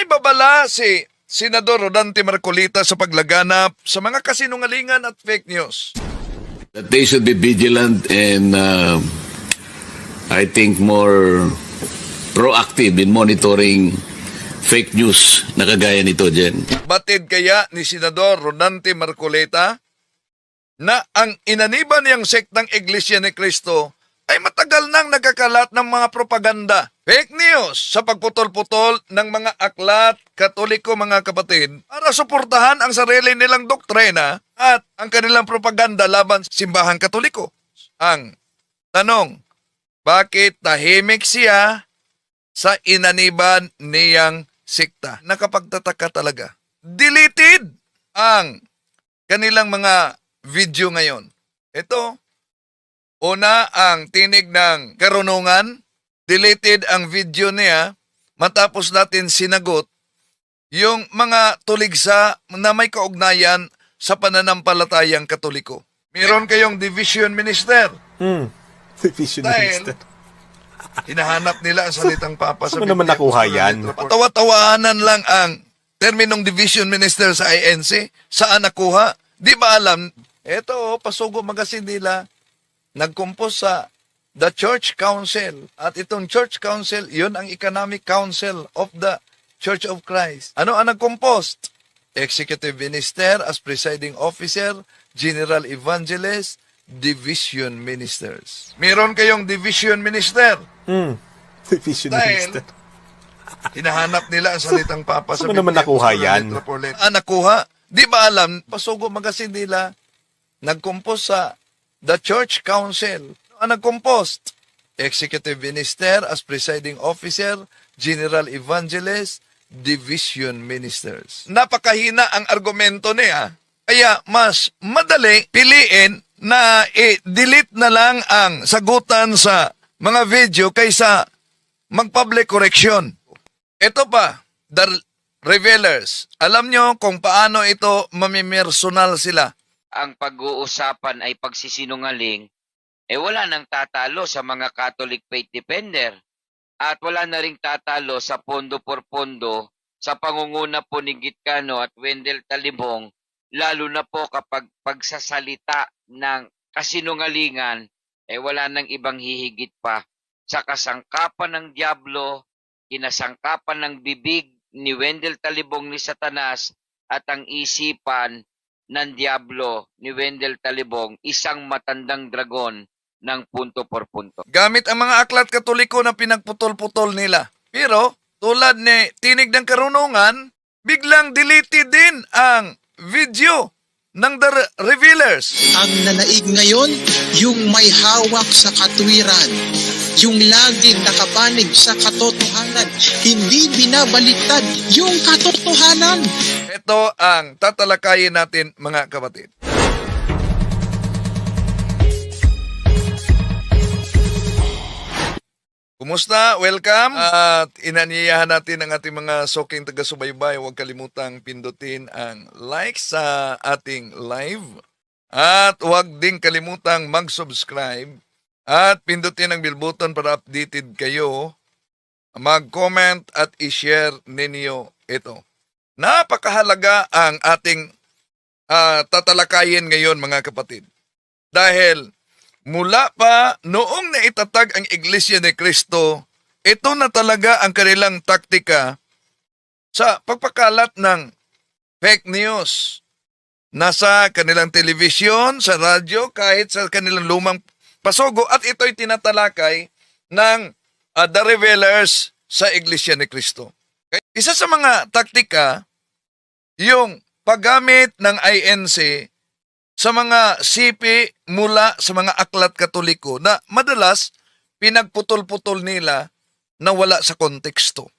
May babala si Senador Rodante Marcolita sa paglaganap sa mga kasinungalingan at fake news. That they should be vigilant and I think more proactive in monitoring fake news na kagaya nito, Jen. Batid kaya ni Senador Rodante Marcolita na ang inaniba niyang sektang Iglesia ni Cristo ay matagal nang nagkakalat ng mga propaganda, fake news sa pagputol-putol ng mga aklat Katoliko, mga kapatid, para suportahan ang sarili nilang doktrina at ang kanilang propaganda laban sa simbahang Katoliko. Ang tanong, bakit tahimik siya sa inaniban niyang sekta? Nakapagtataka talaga. Deleted ang kanilang mga video ngayon. Ito, una ang tinig ng karunungan, deleted ang video niya matapos natin sinagot yung mga tuligsa na may kaugnayan sa pananampalatayang Katoliko. Meron kayong division minister. Division Dahil Minister. hinahanap nila ang salitang Papa sa Saan mo naman Biblia. nakuha yan? Patawa-tawanan lang ang terminong division minister sa INC. Saan nakuha? Di ba alam? Ito, Pasugo Magazine nila, nag-compose sa The Church Council. At itong Church Council, yun ang Economic Council of the Church of Christ. Ano ang nag-compose? Executive Minister as Presiding Officer, General Evangelist, Division Ministers. Meron kayong Division Minister. Division Dahil Minister. hinahanap nila ang salitang Papa sa Saan mo naman Biblia. nakuha yan? Nakuha? Di ba alam? Pasugo Magazine nila, nag-compose sa The Church Council. Ang nag-compose? Executive Minister as Presiding Officer, General Evangelist, Division Ministers. Napakahina ang argumento niya. Kaya mas madali piliin na i-delete na lang ang sagutan sa mga video kaysa mag-public correction. Ito pa, The Revealers. Alam nyo kung paano ito mamimersonal sila. Ang pag-uusapan ay pagsisinungaling, wala nang tatalo sa mga Catholic Faith Defender at wala na ring tatalo sa pondo por pondo sa pangunguna po ni Gitcano at Wendell Talibong, lalo na po kapag pagsasalita ng kasinungalingan, wala nang ibang hihigit pa sa kasangkapan ng Diablo, kinasangkapan ng bibig ni Wendell Talibong ni Satanas at ang isipan ng Diablo ni Wendell Talibong, isang matandang dragon ng punto por punto. Gamit ang mga aklat Katoliko na pinagputol-putol nila. Pero, tulad ni Tinig ng Karunungan, biglang deleted din ang video ng The Revealers. Ang nanaig ngayon, yung may hawak sa katwiran, yung laging nakapanig sa katotohanan, hindi binabaliktad yung katotohanan. Ito ang tatalakayin natin, mga kapatid. Kumusta? Welcome. At inaniyahan natin ang ating mga soking taga-subaybay. Huwag kalimutang pindutin ang like sa ating live. At huwag ding kalimutang mag-subscribe. At pindutin ang bell button para updated kayo. Mag-comment at i-share ninyo ito. Napakahalaga ang ating tatalakayin ngayon, mga kapatid. Dahil mula pa noong naitatag ang Iglesia ni Cristo, ito na talaga ang kanilang taktika sa pagpakalat ng fake news. Nasa kanilang telebisyon, sa radyo, kahit sa kanilang lumang pasugo, at ito'y tinatalakay ng The Revealers sa Iglesia ni Cristo. Isa sa mga taktika, yung paggamit ng INC sa mga sipi mula sa mga aklat Katoliko na madalas pinagputol-putol nila na wala sa konteksto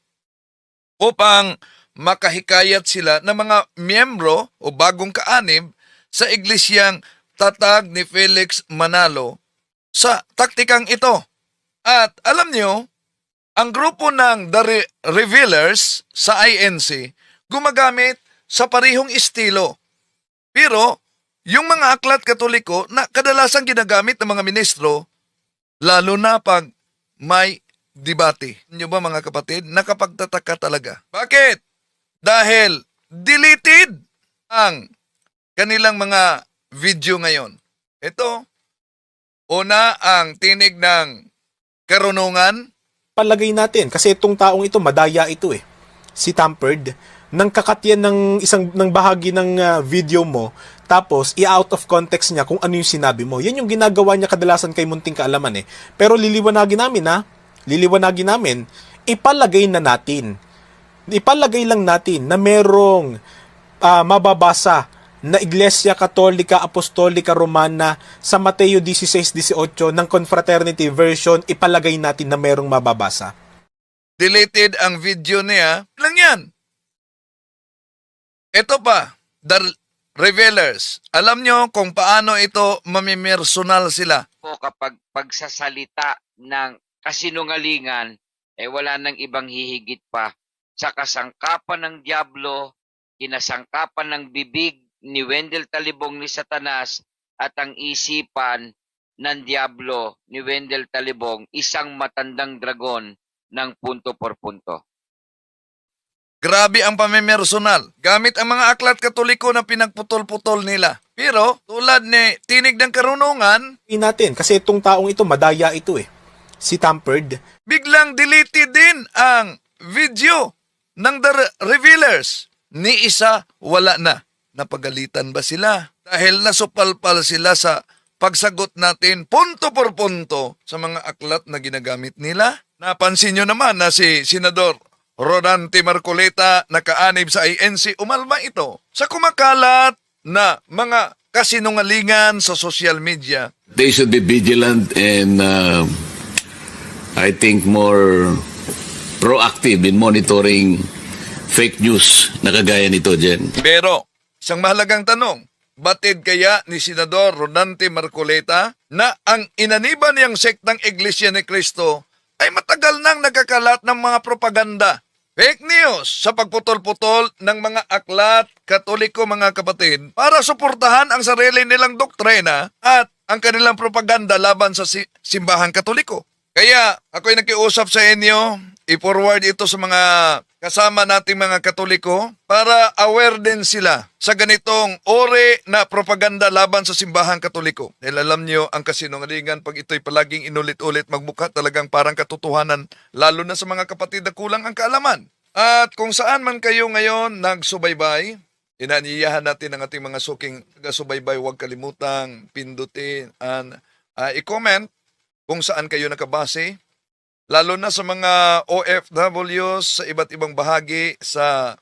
upang makahikayat sila ng mga miyembro o bagong kaanib sa iglesyang tatag ni Felix Manalo sa taktikang ito. At alam nyo, ang grupo ng The Revealers sa INC gumagamit sa parihong estilo. Pero yung mga aklat Katoliko na kadalasang ginagamit ng mga ministro, lalo na pag may debate. Inyo ba, mga kapatid? Nakapagtataka talaga. Bakit? dahil deleted ang kanilang mga video ngayon. Ito, una ang tinig ng karunungan. Palagay natin, kasi itong taong ito, madaya ito eh. Si Tampered, nang kakat yan ng bahagi ng video mo, tapos i-out of context niya kung ano yung sinabi mo. Yan yung ginagawa niya kadalasan kay Munting Kaalaman eh. Pero liliwanagin namin, ipalagay lang natin na merong mababasa na Iglesia Katolika Apostolika Romana sa Mateo 16:18 ng Confraternity Version, ipalagay natin na merong mababasa. Deleted ang video niya. Lang yan. Ito pa, The Revealers. Alam nyo kung paano ito mamimersonal sila. Po kapag pagsasalita ng kasinungalingan, wala nang ibang hihigit pa sa kasangkapan ng Diablo, kinasangkapan ng bibig ni Wendell Talibong ni Satanas at ang isipan ng Diablo ni Wendell Talibong, isang matandang dragon ng punto por punto. Grabe ang pamimersonal. Gamit ang mga aklat katoliko na pinagputol-putol nila. Pero tulad ni Tinig ng Karunungan, Natin, kasi itong taong ito, madaya ito eh. Si Tampered, biglang deleted din ang video ng The Revealers. Ni isa, wala na. Napagalitan ba sila? Dahil nasupalpal sila sa pagsagot natin punto por punto sa mga aklat na ginagamit nila. Napansin nyo naman na si Senador Rodante Marcoleta nakaanib sa INC, umalma ito sa kumakalat na mga kasinungalingan sa social media. They should be vigilant and I think more proactive in monitoring fake news na kagaya nito, Jen. Pero, isang mahalagang tanong, batid kaya ni Senador Rodante Marcoleta na ang inaniban niyang sektang Iglesia ni Cristo ay matagal nang nagkakalat ng mga propaganda, fake news sa pagputol-putol ng mga aklat katoliko, mga kapatid, para suportahan ang sarili nilang doktrina at ang kanilang propaganda laban sa simbahan katoliko. Kaya ako'y nakiusap sa inyo, i-forward ito sa mga kasama nating mga katoliko para aware din sila sa ganitong uri na propaganda laban sa simbahan katoliko. Dahil alam nyo, ang kasinungalingan, pag ito'y palaging inulit-ulit, magmukha talagang parang katotohanan, lalo na sa mga kapatid na kulang ang kaalaman. At kung saan man kayo ngayon nagsubaybay, inaniyahan natin ang ating mga suking taga-subaybay, huwag kalimutang pindutin and i-comment kung saan kayo nakabase, lalo na sa mga OFWs sa iba't ibang bahagi sa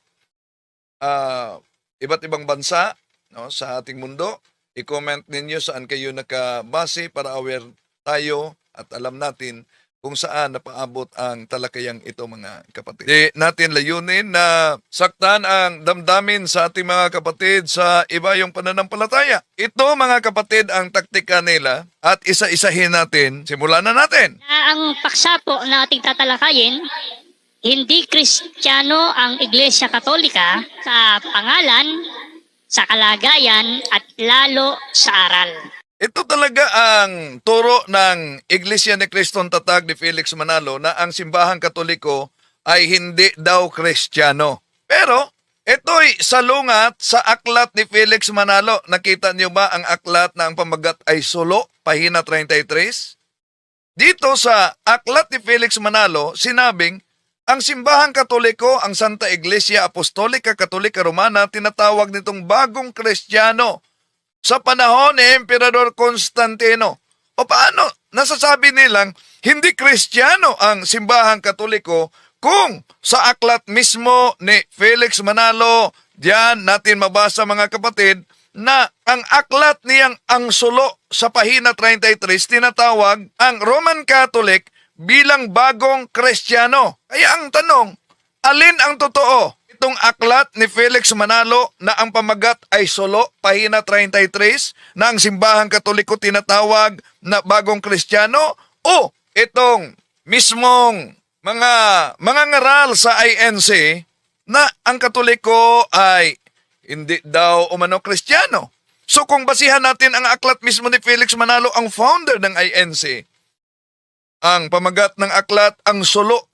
iba't ibang bansa, no, sa ating mundo. I-comment ninyo saan kayo nakabase para aware tayo at alam natin kung saan napaabot ang talakayang ito, mga kapatid. Di natin layunin na saktan ang damdamin sa ating mga kapatid sa iba yung pananampalataya. Ito, mga kapatid, ang taktika nila at isa-isahin natin. Simulan na natin. Ang paksa po na ating tatalakayin, hindi Kristiyano ang Iglesia Katolika sa pangalan, sa kalagayan, at lalo sa aral. Ito talaga ang turo ng Iglesia ni Criston Tatag ni Felix Manalo na ang simbahang katoliko ay hindi daw Kristiyano. Pero ito'y salungat sa aklat ni Felix Manalo. Nakita niyo ba ang aklat na ang pamagat ay sulo, pahina 33? Dito sa aklat ni Felix Manalo, sinabing ang simbahang katoliko, ang Santa Iglesia Apostolika Katolika Romana, tinatawag nitong bagong Kristiyano sa panahon ni Emperador Constantino. O paano nasasabi nilang hindi Kristiyano ang simbahang katoliko kung sa aklat mismo ni Felix Manalo, diyan natin mabasa, mga kapatid, na ang aklat niyang ang sulo sa pahina 33 tinatawag ang Roman Catholic bilang bagong Kristiyano. Kaya ang tanong, alin ang totoo? Itong aklat ni Felix Manalo na ang pamagat ay sulo, pahina 33, na ang simbahang katoliko tinatawag na bagong Kristiyano, o itong mismong mga ngaral sa INC na ang katoliko ay hindi daw umano Kristiyano. So kung basihan natin ang aklat mismo ni Felix Manalo, ang founder ng INC, ang pamagat ng aklat ang sulo,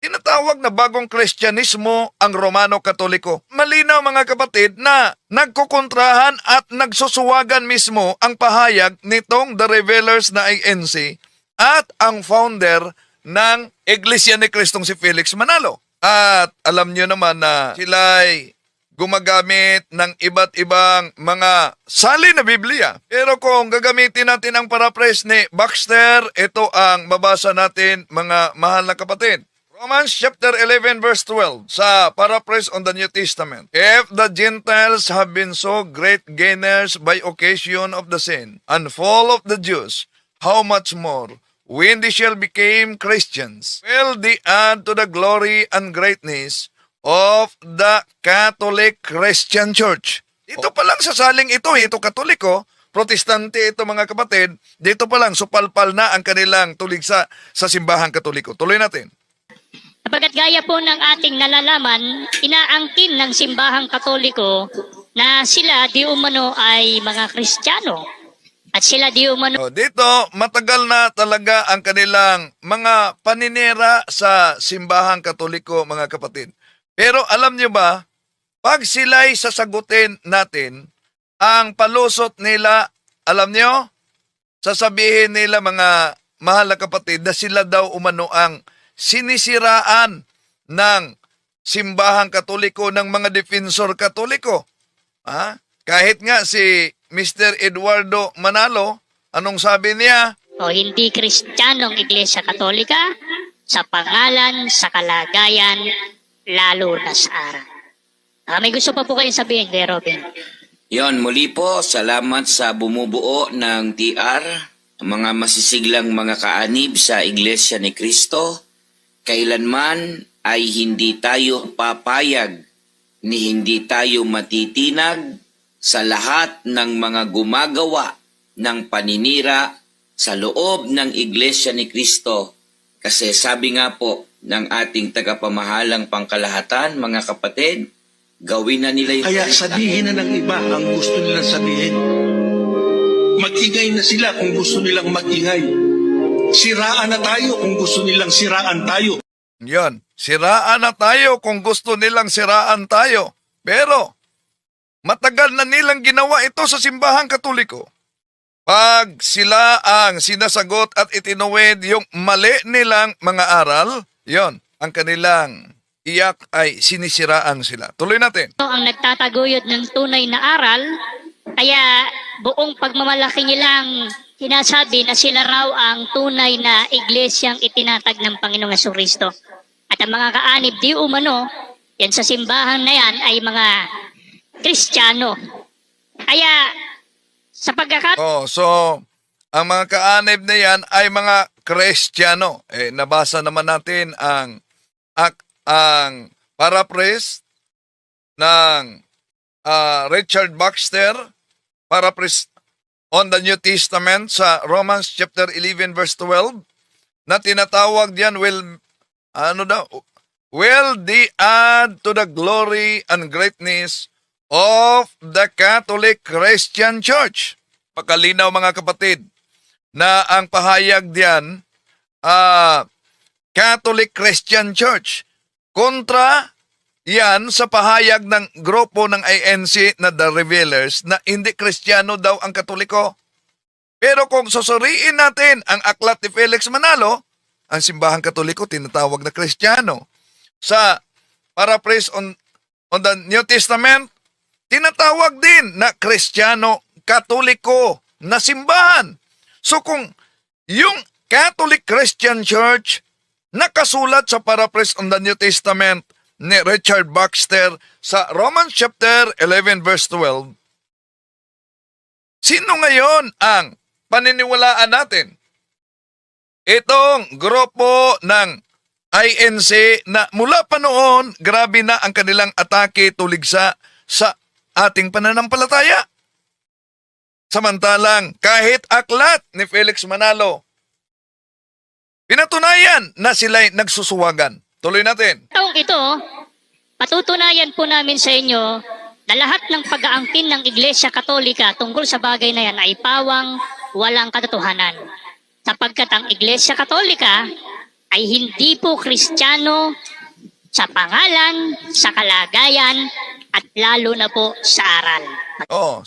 tinatawag tinatawag na bagong Kristyanismo ang Romano Katoliko. Malinaw mga kapatid na nagkukontrahan at nagsusuwagan mismo ang pahayag nitong The Revelers na INC at ang founder ng Iglesia ni Cristong si Felix Manalo. At alam nyo naman na sila'y gumagamit ng iba't ibang mga sali na Biblia. Pero kung gagamitin natin ang paraphrase ni Baxter, ito ang mabasa natin mga mahal na kapatid. Romans chapter 11 verse 12 sa paraphrase on the New Testament. If the Gentiles have been so great gainers by occasion of the sin and fall of the Jews, how much more when they shall become Christians will they add to the glory and greatness of the Catholic Christian Church. Ito pa lang sa saling ito Katoliko, Protestante ito mga kapatid, dito pa lang supalpal na ang kanilang tuligsa sa simbahang Katoliko. Tuloy natin. Kapagkat gaya po ng ating nalalaman, inaangkin ng simbahang Katoliko na sila di umano ay mga Kristiyano. At sila di umano Dito, matagal na talaga ang kanilang mga paninira sa simbahang Katoliko mga kapatid. Pero alam nyo ba, pag sila'y sasagutin natin, ang palusot nila, alam nyo, sasabihin nila mga mahal na kapatid na sila daw umano ang sinisiraan ng simbahang Katoliko ng mga defensor Katoliko. Kahit nga si Mr. Eduardo Manalo, anong sabi niya? o hindi Kristiyanong Iglesia Katolika sa pangalan, sa kalagayan, lalo na sa aral. May gusto pa po kayong sabihin, Kuya Robin? Yon, muli po, salamat sa bumubuo ng TR, mga masisiglang mga kaanib sa Iglesia ni Cristo. Kailanman ay hindi tayo papayag ni hindi tayo matitinag sa lahat ng mga gumagawa ng paninira sa loob ng Iglesia ni Cristo. Kasi sabi nga po ng ating tagapamahalang pangkalahatan, mga kapatid, gawin na nila yung Kaya sabihin na ng iba ang gusto nilang sabihin. Mag-ingay na sila kung gusto nilang mag-ingay. Siraan na tayo kung gusto nilang siraan tayo. Yan, siraan na tayo kung gusto nilang siraan tayo. Pero, matagal na nilang ginawa ito sa simbahang Katoliko. Pag sila ang sinasagot at itinuwid yung mali nilang mga aral, yon ang kanilang iyak ay sinisiraan sila. Tuloy natin. Ang nagtataguyod ng tunay na aral, kaya buong pagmamalaki nilang sinasabi na sila raw ang tunay na iglesyang itinatag ng Panginoong Jesucristo. At ang mga kaanib di umano, yan sa simbahan na yan ay mga Kristiyano. Kaya sa So, ang mga kaanib na yan ay mga Kristiyano. Nabasa naman natin ang paraphrase ng Richard Baxter, paraphrase on the New Testament sa Romans chapter 11 verse 12 na tinatawag diyan will they add to the glory and greatness of the Catholic Christian Church. Pakalinaw mga kapatid na ang pahayag diyan Catholic Christian Church. Kontra yan sa pahayag ng grupo ng INC na The Revelers na hindi Kristiyano daw ang Katoliko. Pero kung susuriin natin ang aklat ni Felix Manalo, ang simbahang Katoliko tinatawag na Kristiyano. Sa paraphrase on the New Testament, tinatawag din na Kristiyano Katoliko na simbahan. So kung yung Catholic Christian Church nakasulat sa paraphrase on the New Testament ni Richard Baxter sa Romans chapter 11 verse 12, sino ngayon ang paniniwalaan natin? Itong grupo ng INC na mula pa noon, grabe na ang kanilang atake tuligsa sa ating pananampalataya. Samantalang kahit aklat ni Felix Manalo, pinatunayan na sila'y nagsusuwagan. Tuloy natin. taong ito, patutunayan po namin sa inyo na lahat ng pag-aangkin ng Iglesia Katolika tungkol sa bagay na yan ay pawang walang katotohanan. Sapagkat ang Iglesia Katolika ay hindi po Kristiyano sa pangalan, sa kalagayan, at lalo na po sa aral.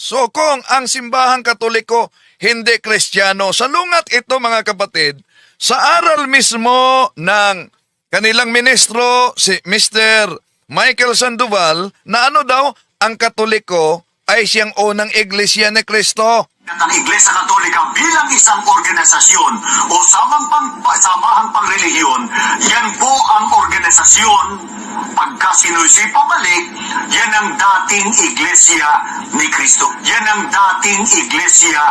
So kung ang simbahang Katoliko hindi Kristiyano, salungat ito mga kapatid, sa aral mismo ng kanilang ministro, si Mr. Michael Sandoval, na ano daw, ang Katoliko ay siyang unang iglesia ni Kristo. Ang Iglesia Katolika bilang isang organisasyon o samahang pangrelihiyon, yan po ang organisasyon. Pagka sinusi pabalik, yan ang dating Iglesia ni Kristo. Yan ang dating Iglesia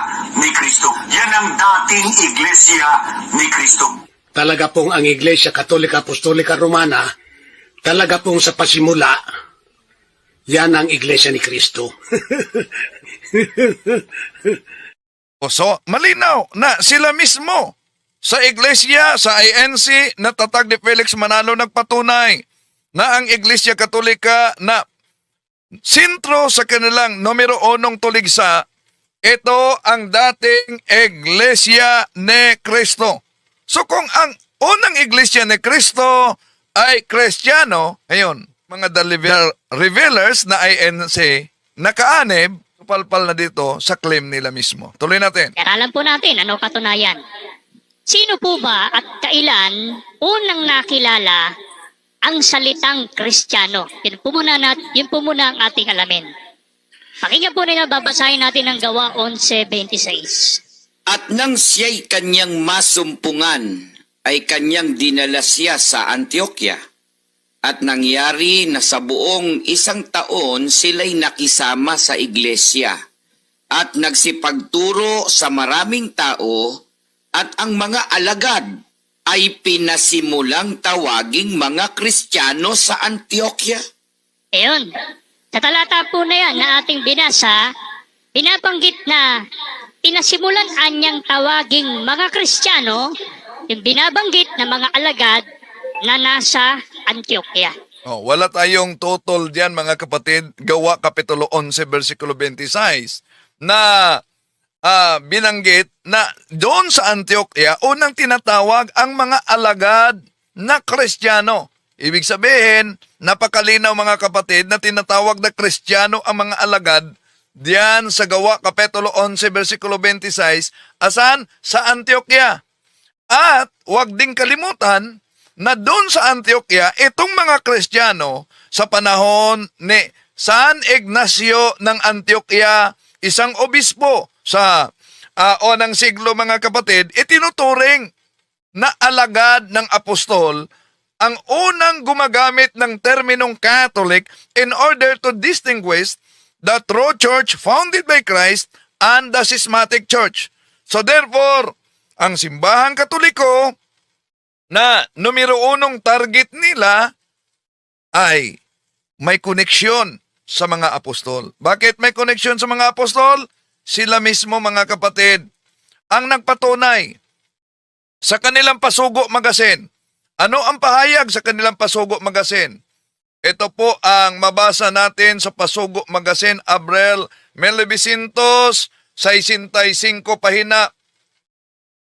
ni Kristo. Yan ang dating Iglesia ni Kristo. Talaga pong ang Iglesia Katolika Apostolika Romana, talaga pong sa pasimula, yan ang Iglesia ni Kristo. So, malinaw na sila mismo sa iglesia, sa INC, na tatag ni Felix Manalo nagpatunay na ang Iglesia Katolika na sentro sa kanilang numero 1 tuligsa, ito ang dating Iglesia ni Kristo. So kung ang unang Iglesia ni Kristo ay Kristiyano, ayun, mga revealers na INC, nakaanib, palpal na dito sa claim nila mismo. Tuloy natin. Aralan po natin ano katunayan. Sino po ba at kailan unang nakilala ang salitang Kristiyano? Yun po muna ang ating alamin. Pakinggan po nila, babasahin natin ang Gawa 11:26. At nang siya'y kanyang masumpungan, ay kanyang dinala siya sa Antioquia. At nangyari na sa buong 1 taon sila'y nakisama sa iglesia at nagsipagturo sa maraming tao, at ang mga alagad ay pinasimulang tawaging mga Kristiyano sa Antioquia. Ayun, sa talata po na yan na ating binasa, binabanggit na pinasimulan anyang tawaging mga Kristiyano, yung binabanggit na mga alagad na nasa Antioquia. Wala tayong total diyan mga kapatid. Gawa Kapitulo 11 versikulo 26 na binanggit na doon sa Antioquia unang tinatawag ang mga alagad na Kristiyano. Ibig sabihin, napakalinaw mga kapatid na tinatawag na Kristiyano ang mga alagad diyan sa Gawa Kapitulo 11 versikulo 26. Asan? Sa Antioquia. At huwag ding kalimutan na doon sa Antioquia, itong mga Kristiyano sa panahon ni San Ignacio ng Antioquia, isang obispo sa unang siglo mga kapatid, itinuturing na alagad ng apostol, ang unang gumagamit ng terminong Catholic in order to distinguish the true church founded by Christ and the schismatic church. So therefore, ang simbahang Katoliko na numero 1 target nila ay may koneksyon sa mga apostol. Bakit may koneksyon sa mga apostol? Sila mismo mga kapatid ang nagpatunay sa kanilang Pasugo Magazine. Ano ang pahayag sa kanilang Pasugo Magazine? Ito po ang mabasa natin sa Pasugo Magazine, Abril 1965, pahina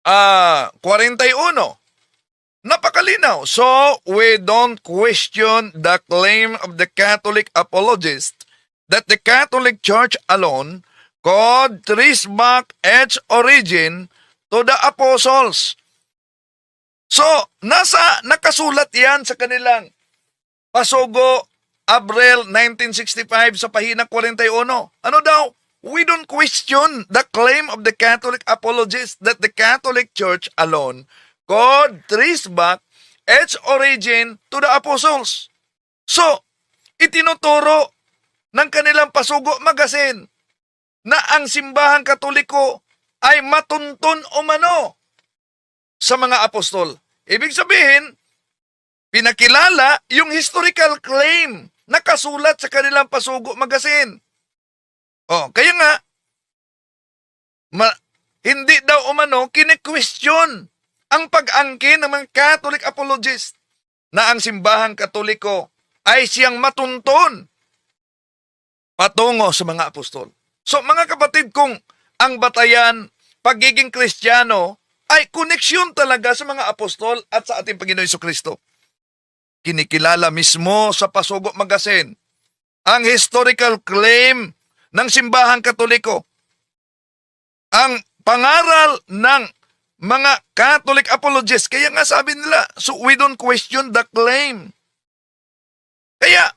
41. Napakalinaw. So, we don't question the claim of the Catholic apologist that the Catholic Church alone could trace back its origin to the apostles. So, nakasulat yan sa kanilang Pasugo, Abril 1965 sa pahina 41. Ano daw? We don't question the claim of the Catholic apologist that the Catholic Church alone could trace back its origin to the apostles. So, itinuturo ng kanilang Pasugo Magazine na ang simbahang Katoliko ay matuntun umano sa mga apostol. Ibig sabihin, pinakilala yung historical claim na kasulat sa kanilang Pasugo Magazine. Kaya nga, hindi daw umano kine-question ang pag-angkin ng mga Catholic apologist na ang simbahang Katoliko ay siyang matuntun patungo sa mga apostol. So mga kapatid, kung ang batayan, pagiging Kristiyano, ay koneksyon talaga sa mga apostol at sa ating Panginoon Jesucristo. kinikilala mismo sa Pasugo Magazine ang historical claim ng simbahang Katoliko. Ang pangaral ng mga Catholic apologists. Kaya nga sabi nila, so we don't question the claim. Kaya,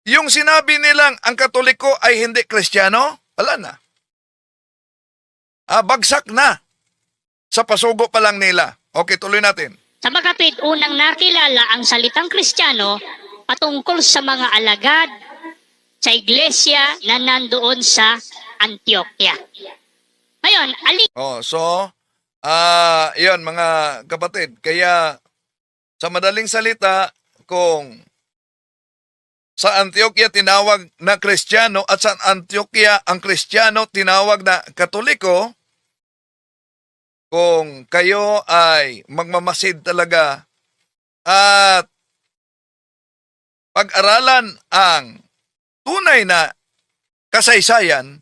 yung sinabi nilang ang Katoliko ay hindi Kristiyano, wala na. Bagsak na. Sa pasugo pa lang nila. Okay, tuloy natin. Sa makapit, unang nakilala ang salitang Kristiyano patungkol sa mga alagad sa iglesia na nandoon sa Antioquia. Ngayon, yun mga kapatid. Kaya, sa madaling salita, kung sa Antioquia tinawag na Kristiyano at sa Antioquia ang Kristiyano tinawag na Katoliko, kung kayo ay magmamasid talaga at pag-aralan ang tunay na kasaysayan,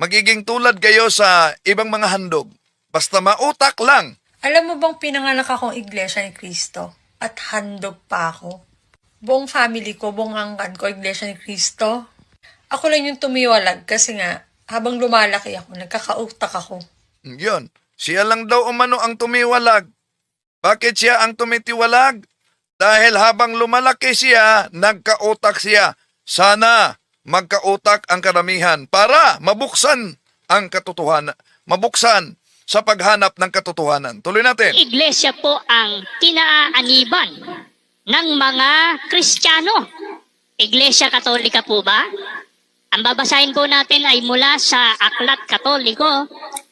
magiging tulad kayo sa ibang mga handog. Basta mautak lang. Alam mo bang pinanganak akong Iglesia ni Cristo at handog pa ako? Buong family ko, buong angkan ko, Iglesia ni Cristo. Ako lang yung tumiwalag kasi nga, habang lumalaki ako, nagkakautak ako. Yun. Siya lang daw umano ang tumiwalag. Bakit siya ang tumitiwalag? Dahil habang lumalaki siya, nagkautak siya. Sana magkautak ang karamihan para mabuksan ang katotohanan. Mabuksan sa paghanap ng katotohanan. Tuloy natin. iglesia po ang kinaaniban ng mga Kristiyano. Iglesia Katolika po ba? Ang babasahin po natin ay mula sa Aklat Katoliko,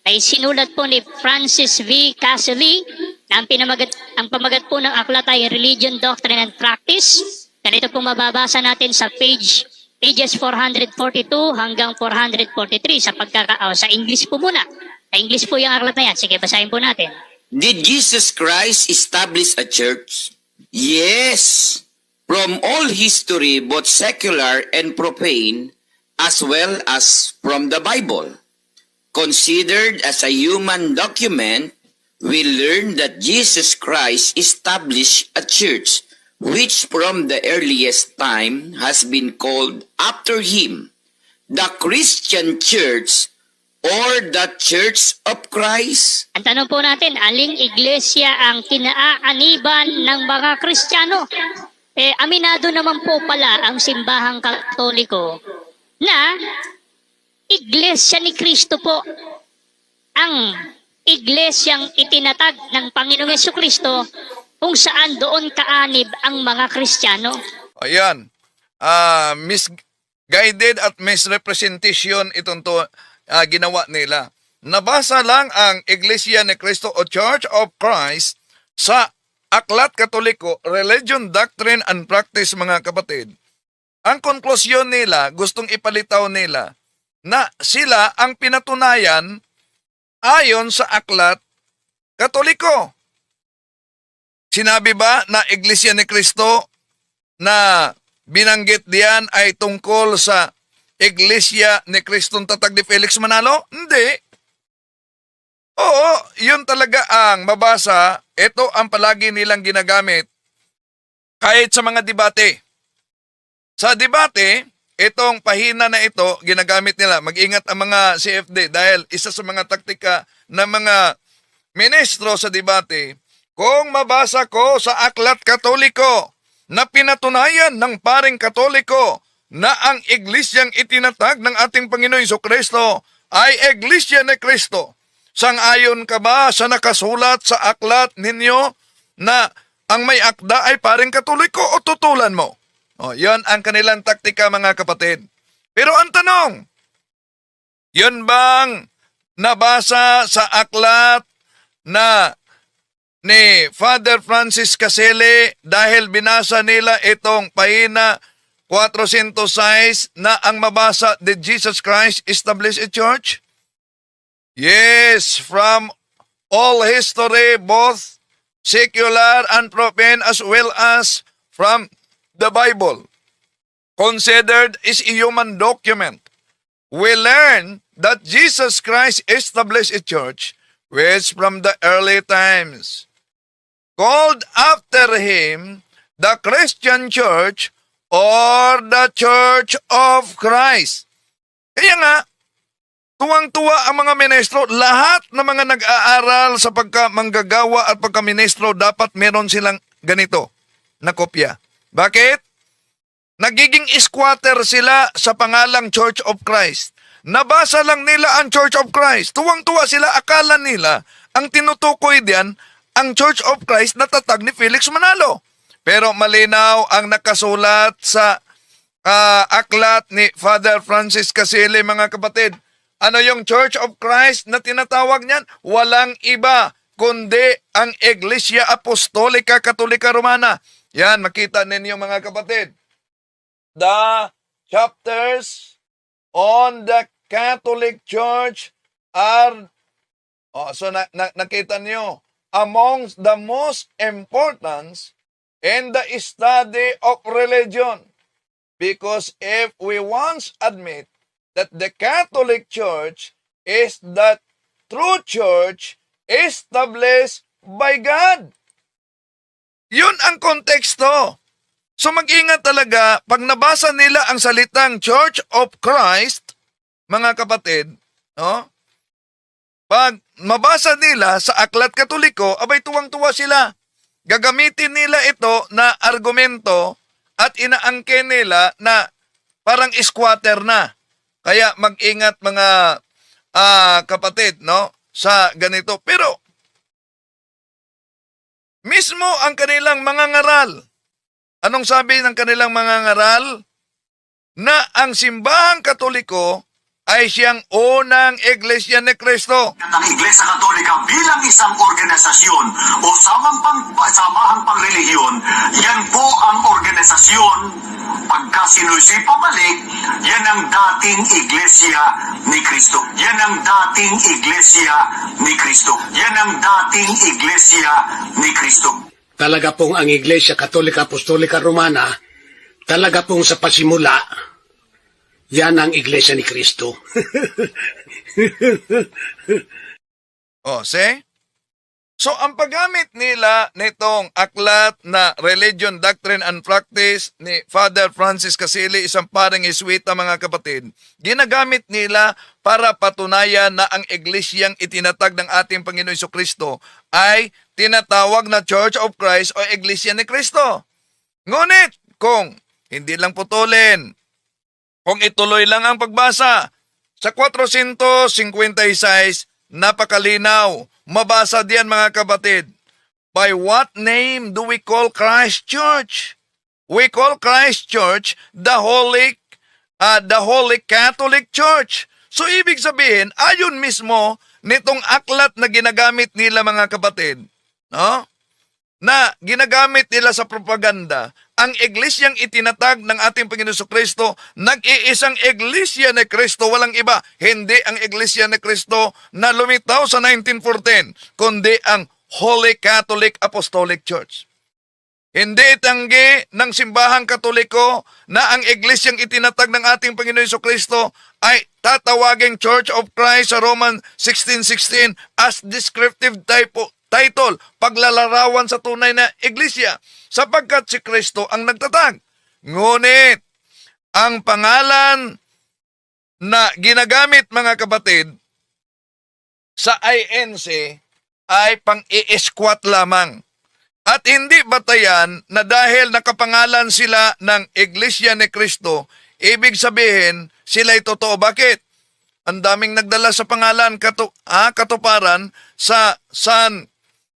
ay sinulat po ni Francis V. Caselli, na ang pamagat po ng aklat ay Religion, Doctrine, and Practice. Ganito po mababasa natin sa pages 442 hanggang 443 sa English po muna. Sa English po yung aklat na yan. Sige, basahin po natin. Did Jesus Christ establish a church? Yes. From all history, both secular and profane, as well as from the Bible. Considered as a human document, we learn that Jesus Christ established a church which from the earliest time has been called after him, the Christian Church or the Church of Christ. Ang tanong po natin, aling iglesia ang kinaaniban ng mga Kristiyano? Aminado naman po pala ang simbahang Katoliko na iglesia ni Kristo po ang iglesyang itinatag ng Panginoong Jesucristo kung saan doon kaanib ang mga Kristiyano. Ayan. Misguided at misrepresentation itong ginawa nila. Nabasa lang ang Iglesia ni Cristo o Church of Christ sa Aklat Katoliko, Religion, Doctrine, and Practice, mga kapatid. Ang konklusyon nila, gustong ipalitaw nila, na sila ang pinatunayan ayon sa Aklat Katoliko. Sinabi ba na Iglesia ni Cristo na binanggit diyan ay tungkol sa Iglesia ni Cristong Tatag ni Felix Manalo? Hindi. Oo, yun talaga ang mabasa. Ito ang palagi nilang ginagamit kahit sa mga debate. Sa debate, itong pahina na ito, ginagamit nila. Mag-ingat ang mga CFD dahil isa sa mga taktika ng mga ministro sa debate, kung mabasa ko sa Aklat Katoliko na pinatunayan ng paring Katoliko na ang iglesyang itinatag ng ating Panginoon Jesucristo ay Iglesia ni Cristo, sang-ayon ka ba sa nakasulat sa aklat ninyo na ang may akda ay paring Katoliko o tutulan mo? Yan ang kanilang taktika, mga kapatid. Pero ang tanong, yun bang nabasa sa aklat na ni Father Francis Caselli dahil binasa nila itong pahina 406 na ang mabasa, did Jesus Christ establish a church? Yes, from all history, both secular and profane, as well as from the Bible, considered is a human document. We learn that Jesus Christ established a church which from the early times, called after him, the Christian Church or the Church of Christ. Kaya nga, tuwang-tuwa ang mga ministro, lahat ng mga nag-aaral sa pagkamanggagawa at pagkaministro, dapat meron silang ganito na kopya. Bakit? Nagiging squatter sila sa pangalang Church of Christ. Nabasa lang nila ang Church of Christ. Tuwang-tuwa sila, akala nila ang tinutukoy diyan ang Church of Christ na tatag ni Felix Manalo. Pero malinaw ang nakasulat sa aklat ni Father Francis Casile, mga kapatid. Ano yung Church of Christ na tinatawag niyan? Walang iba kundi ang Iglesia Apostolika Katolika Romana. Yan, makita ninyo mga kapatid. The chapters on the Catholic Church are, nakita niyo, amongst the most important in the study of religion. Because if we once admit that the Catholic Church is the true church established by God. Yun ang konteksto. So mag-ingat talaga, pag nabasa nila ang salitang Church of Christ, mga kapatid, no? Pag mabasa nila sa Aklat Katoliko, abay tuwang-tuwa sila. Gagamitin nila ito na argumento at inaangke nila na parang squatter na. Kaya mag-ingat mga kapatid, no, sa ganito. Pero mismo ang kanilang mga ngaral, anong sabi ng kanilang mga ngaral? Na ang simbahang Katoliko ay siyang unang Iglesia ni Cristo. Ang Iglesia Katolika bilang isang organisasyon o samahang pangrelihiyon, yan po ang organisasyon. Pagka sinusi pabalik, yan ang dating Iglesia ni Cristo. Yan ang dating Iglesia ni Cristo. Yan ang dating Iglesia ni Cristo. Talaga pong ang Iglesia Katolika Apostolika Romana, talaga pong sa pasimula, yan ang Iglesia ni Cristo. See? So, ang paggamit nila nitong aklat na Religion, Doctrine and Practice ni Father Francis Casile, isang paring Jesuita, mga kapatid, ginagamit nila para patunayan na ang iglesyang itinatag ng ating Panginoon Jesucristo ay tinatawag na Church of Christ o Iglesia ni Cristo. Ngunit, kung hindi lang putulin, kung ituloy lang ang pagbasa, sa 456, napakalinaw. Mabasa diyan, mga kapatid. By what name do we call Christ Church? We call Christ Church the Holy Catholic Church. So ibig sabihin, ayon mismo nitong aklat na ginagamit nila, mga kapatid, no? Na ginagamit nila sa propaganda, ang iglesyang itinatag ng ating Panginoon Jesucristo, nag-iisang iglesia ni Cristo, walang iba. Hindi ang iglesia ni Cristo na lumitaw sa 1914, kundi ang Holy Catholic Apostolic Church. Hindi itanggi ng simbahang Katoliko na ang iglesyang itinatag ng ating Panginoon Jesucristo ay tatawaging Church of Christ sa Roman 16:16 as descriptive title, paglalarawan sa tunay na iglesia, sapagkat si Kristo ang nagtatag. Ngunit, ang pangalan na ginagamit, mga kapatid, sa INC ay pang-i-squat lamang. At hindi batayan na dahil nakapangalan sila ng Iglesia ni Cristo, ibig sabihin sila'y totoo. Bakit? Ang daming nagdala sa pangalan katuparan sa San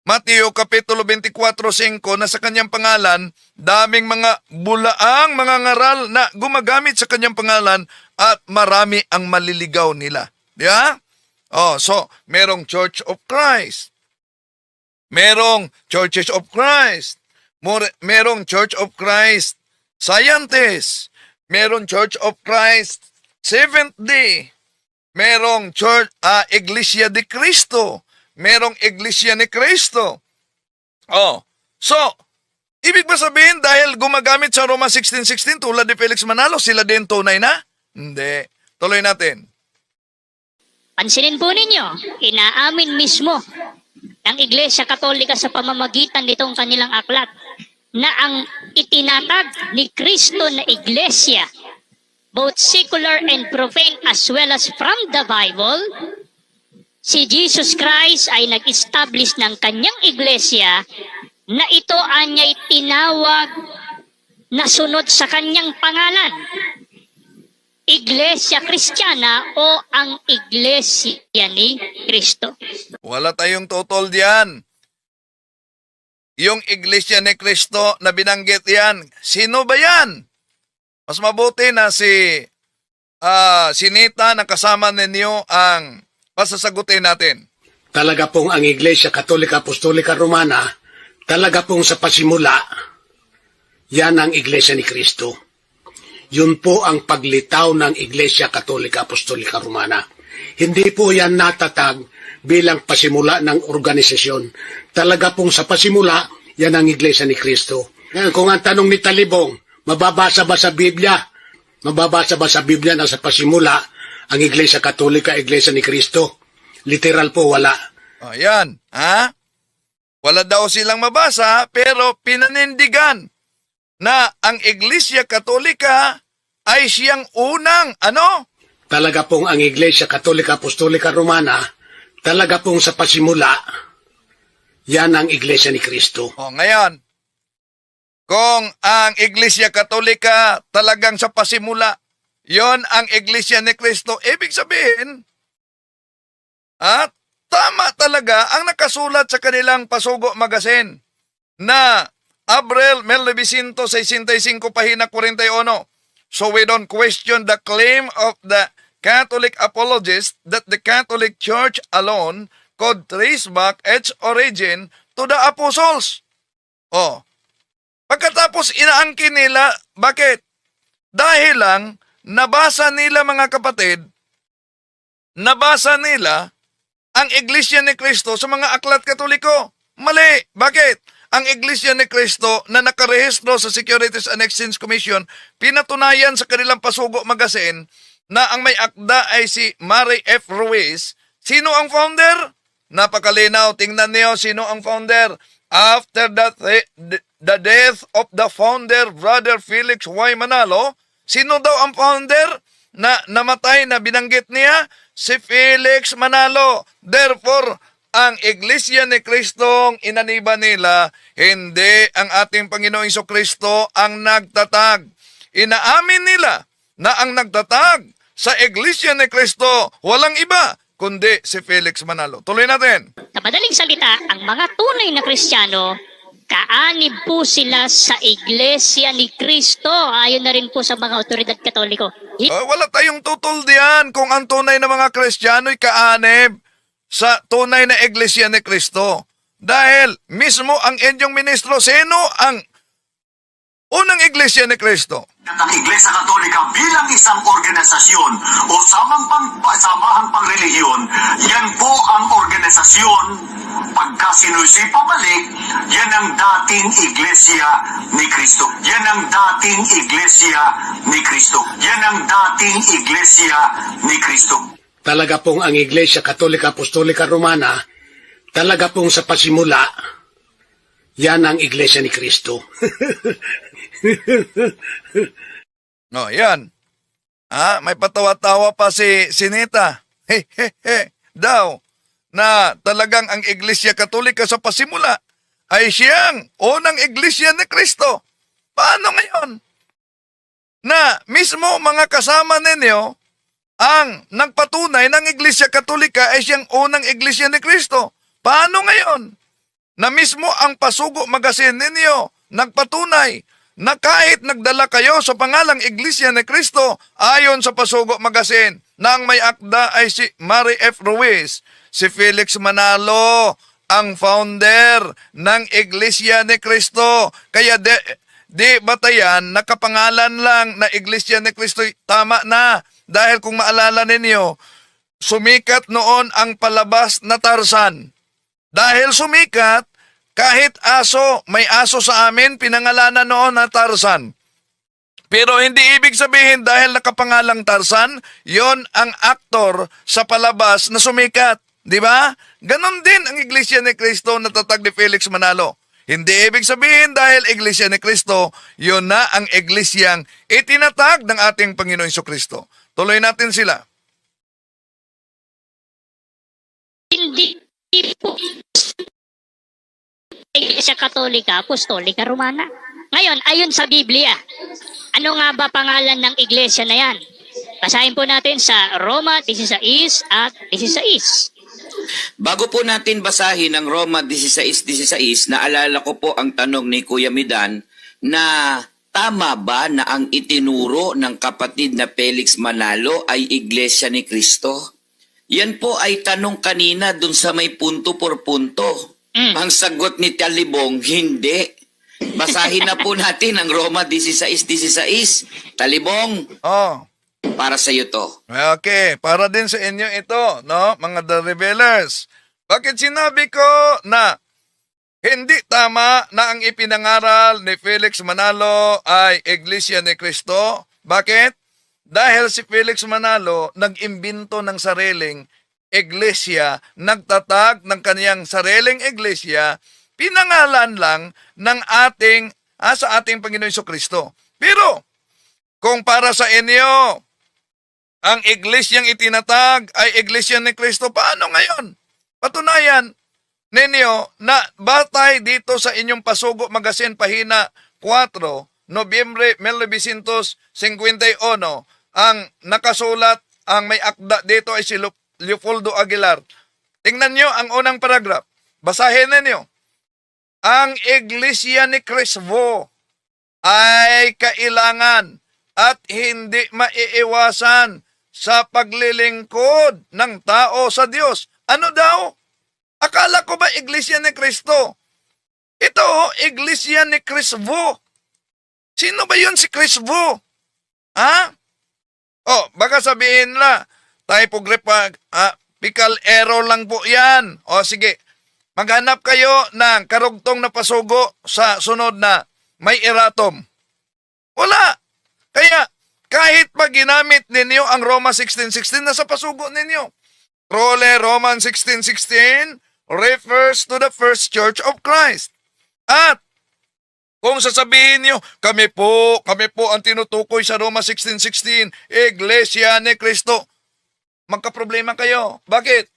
Mateo Kapitulo 24:5 na sa kanyang pangalan, daming mga bulaang mga ngaral na gumagamit sa kanyang pangalan at marami ang maliligaw nila. Yeah? So, merong Church of Christ. Merong Churches of Christ. Merong Church of Christ Scientists. Merong Church of Christ Seventh-day. Merong Church Iglesia de Cristo. Merong Iglesia ni Cristo. So, ibig ba sabihin dahil gumagamit sa Roma 16:16 tulad ni Felix Manalo, sila din tunay na? Hindi. Tuloy natin. Pansinin po ninyo, inaamin mismo ng Iglesia Katolika sa pamamagitan nitong kanilang aklat na ang itinatag ni Kristo na iglesia, both secular and profane as well as from the Bible, si Jesus Christ ay nag-establish ng kanyang iglesia na ito anya'y tinawag na sunod sa kanyang pangalan, Iglesia Kristiyana o ang Iglesia ni Kristo. Wala tayong tutol diyan. Yung Iglesia ni Kristo na binanggit yan, sino ba yan? Mas mabuti na si Sinita na kasama ninyo ang pasasagutin natin. Talaga pong ang Iglesia Katolika Apostolika Romana, talaga pong sa pasimula, yan ang Iglesia ni Kristo. Yun po ang paglitaw ng Iglesia Katolika Apostolika Romana. Hindi po yan natatag bilang pasimula ng organisasyon. Talaga pong sa pasimula, yan ang Iglesia ni Kristo. Ngayon, kung ang tanong ni Talibong, mababasa ba sa Biblia? Mababasa ba sa Biblia na sa pasimula, ang Iglesia Katolika, Iglesia ni Kristo? Literal po, wala. Ayan, ha? Wala daw silang mabasa, pero pinanindigan na ang Iglesia Katolika ay siyang unang, Talaga pong ang Iglesia Katolika Apostolika Romana, talaga pong sa pasimula, yan ang Iglesia ni Kristo. O, ngayon, kung ang Iglesia Katolika talagang sa pasimula, yon ang Iglesia ni Kristo, ibig sabihin, tama talaga ang nakasulat sa kanilang Pasugo Magazine na Abril 1965, pahina 41. So we don't question the claim of the Catholic apologists that the Catholic Church alone could trace back its origin to the apostles. Pagkatapos inaangkin nila, bakit? Dahil lang, nabasa nila mga kapatid, nabasa nila ang Iglesia ni Kristo sa mga aklat Katoliko. Mali. Bakit? Ang Iglesia ni Kristo na nakarehistro sa Securities and Exchange Commission, pinatunayan sa kanilang Pasugo Magazine na ang may akda ay si Mary F. Ruiz. Sino ang founder? Napakalinaw. Tingnan niyo sino ang founder. After the death of the founder, Brother Felix Y. Manalo, sino daw ang founder na namatay na binanggit niya? Si Felix Manalo. Therefore, ang Iglesia ni Kristong inaniba nila, hindi ang ating Panginoong Jesucristo ang nagtatag. Inaamin nila na ang nagtatag sa Iglesia ni Kristo walang iba kundi si Felix Manalo. Tuloy natin. Sa madaling salita, ang mga tunay na Kristiyano, kaanib po sila sa Iglesia ni Kristo. Ayon na rin po sa mga otoridad Katoliko. Wala tayong tutol diyan kung ang tunay na mga Kristiyano'y kaanib sa tunay na Iglesia ni Kristo. Dahil mismo ang inyong ministro, sino ang unang Iglesia ni Kristo? Ang Iglesia Katolika bilang isang organisasyon o samahang pangrelihiyon, yan po ang organisasyon. Pagka sinusi pabalik, yan ang dating Iglesia ni Kristo. Yan ang dating Iglesia ni Kristo. Yan ang dating Iglesia ni Kristo. Talaga pong ang Iglesia Katolika Apostolika Romana, talaga pong sa pasimula, yan ang Iglesia ni Kristo. Yan. May patawa-tawa pa si Sinita. Daw, na talagang ang Iglesia Katolika sa pasimula ay siyang unang Iglesia ni Kristo. Paano ngayon? Na mismo mga kasama ninyo, ang nagpatunay ng Iglesia Katolika ay siyang unang Iglesia ni Kristo. Paano ngayon? Na mismo ang Pasugo Magazine ninyo nagpatunay na kahit nagdala kayo sa pangalang Iglesia ni Kristo ayon sa Pasugo Magazine na ang may akda ay si Mary F. Ruiz, si Felix Manalo, ang founder ng Iglesia ni Kristo. Kaya di batayan, nakapangalan lang na Iglesia ni Kristo, tama na. Dahil kung maalala ninyo, sumikat noon ang palabas na Tarzan. Dahil sumikat, kahit aso, may aso sa amin, pinangalanan noon na Tarzan. Pero hindi ibig sabihin dahil nakapangalang Tarzan, yon ang aktor sa palabas na sumikat. Di ba? Ganon din ang Iglesia ni Kristo na tatag ni Felix Manalo. Hindi ibig sabihin dahil Iglesia ni Cristo, yun na ang iglesyang itinatag ng ating Panginoon Jesucristo. Tuloy natin sila. Hindi po Iglesia Katolika, Apostolika, Romana. Ngayon, ayon sa Biblia, ano nga ba pangalan ng iglesia na yan? Basahin po natin sa Roma 16 at 16. Bago po natin basahin ang Roma 16:16, naalala ko po ang tanong ni Kuya Midan na tama ba na ang itinuro ng kapatid na Felix Manalo ay Iglesia ni Cristo? Yan po ay tanong kanina dun sa may punto por punto. Ang sagot ni Talibong, hindi. Basahin na po natin ang Roma 16:16. Talibong, Oh. para sa iyo to. Okay, para din sa inyo ito, no, mga The Revelers. Bakit sinabi ko na hindi tama na ang ipinangaral ni Felix Manalo ay Iglesia ni Cristo? Bakit? Dahil si Felix Manalo nag-imbento ng sariling iglesia, nagtatag ng kaniyang sariling iglesia, pinangalan lang ng sa ating Panginoon Jesucristo. Pero, kung para sa inyo, ang iglesyang itinatag ay Iglesia ni Cristo, paano ngayon? Patunayan ninyo na batay dito sa inyong Pasugo Magazine, pahina 4, Nobyembre 1951, ang nakasulat, ang may akda dito ay si Leopoldo Aguilar. Tingnan nyo ang unang paragraph. Basahin ninyo. Ang Iglesia ni Cristo ay kailangan at hindi maiiwasan sa paglilingkod ng tao sa Diyos. Ano daw? Akala ko ba Iglesia ni Cristo? Ito, Iglesia ni Cristo. Sino ba yun si Cristo? Ha? Oh, baka sabihin na, typographical error lang po yan. O sige, maghanap kayo ng karugtong na pasugo sa sunod na may erratum. Wala. Kaya, kahit pag ginamit ninyo ang Roma 16:16, nasa pasugo ninyo. Role Roman 16:16 refers to the first church of Christ. At kung sasabihin nyo, kami po ang tinutukoy sa Roma 16:16, Iglesia ni Cristo, magkaproblema kayo. Bakit?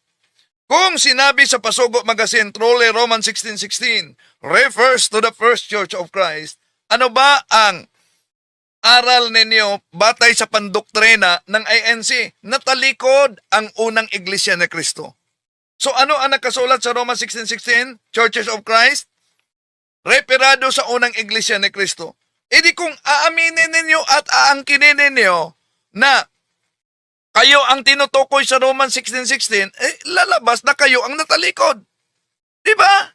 Kung sinabi sa Pasugo Magazine, Role Roman 16:16 refers to the first church of Christ, ano ba ang aral ninyo batay sa pandoktrina ng INC na talikod ang unang Iglesia ni Cristo? So ano ang nakasulat sa Roma 16:16? Churches of Christ? Referado sa unang Iglesia ni Cristo. E di kung aaminin ninyo at aangkinin ninyo na kayo ang tinutukoy sa Roman 16:16, lalabas na kayo ang natalikod. Di ba?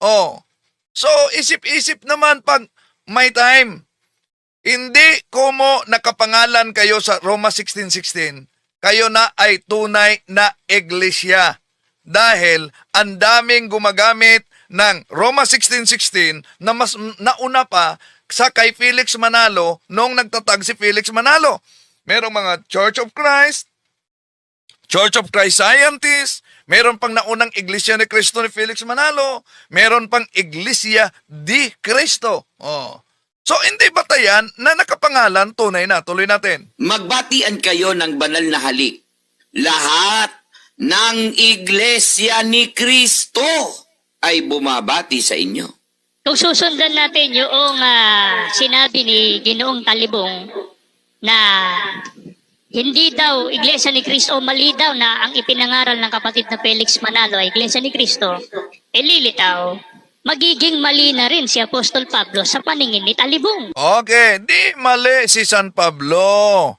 Oh. So, isip-isip naman pag may time. Hindi kumo nakapangalan kayo sa Roma 16:16, kayo na ay tunay na iglesia. Dahil ang daming gumagamit ng Roma 16:16 na mas nauna pa sa kay Felix Manalo nung nagtatag si Felix Manalo. Merong mga Church of Christ Scientists, meron pang naunang Iglesia ni Cristo ni Felix Manalo, meron pang Iglesia di Cristo. Oh. So, hindi batayan na nakapangalan, tunay na. Tuloy natin. Magbatian kayo ng banal na halik. Lahat ng Iglesia ni Cristo ay bumabati sa inyo. Kung susundan natin yung sinabi ni Ginoong Talibong na hindi daw Iglesia ni Cristo, mali daw na ang ipinangaral ng kapatid na Felix Manalo ay Iglesia ni Cristo, lilitaw, magiging mali na rin si Apostol Pablo sa paningin ni Talibong. Okay, di mali si San Pablo.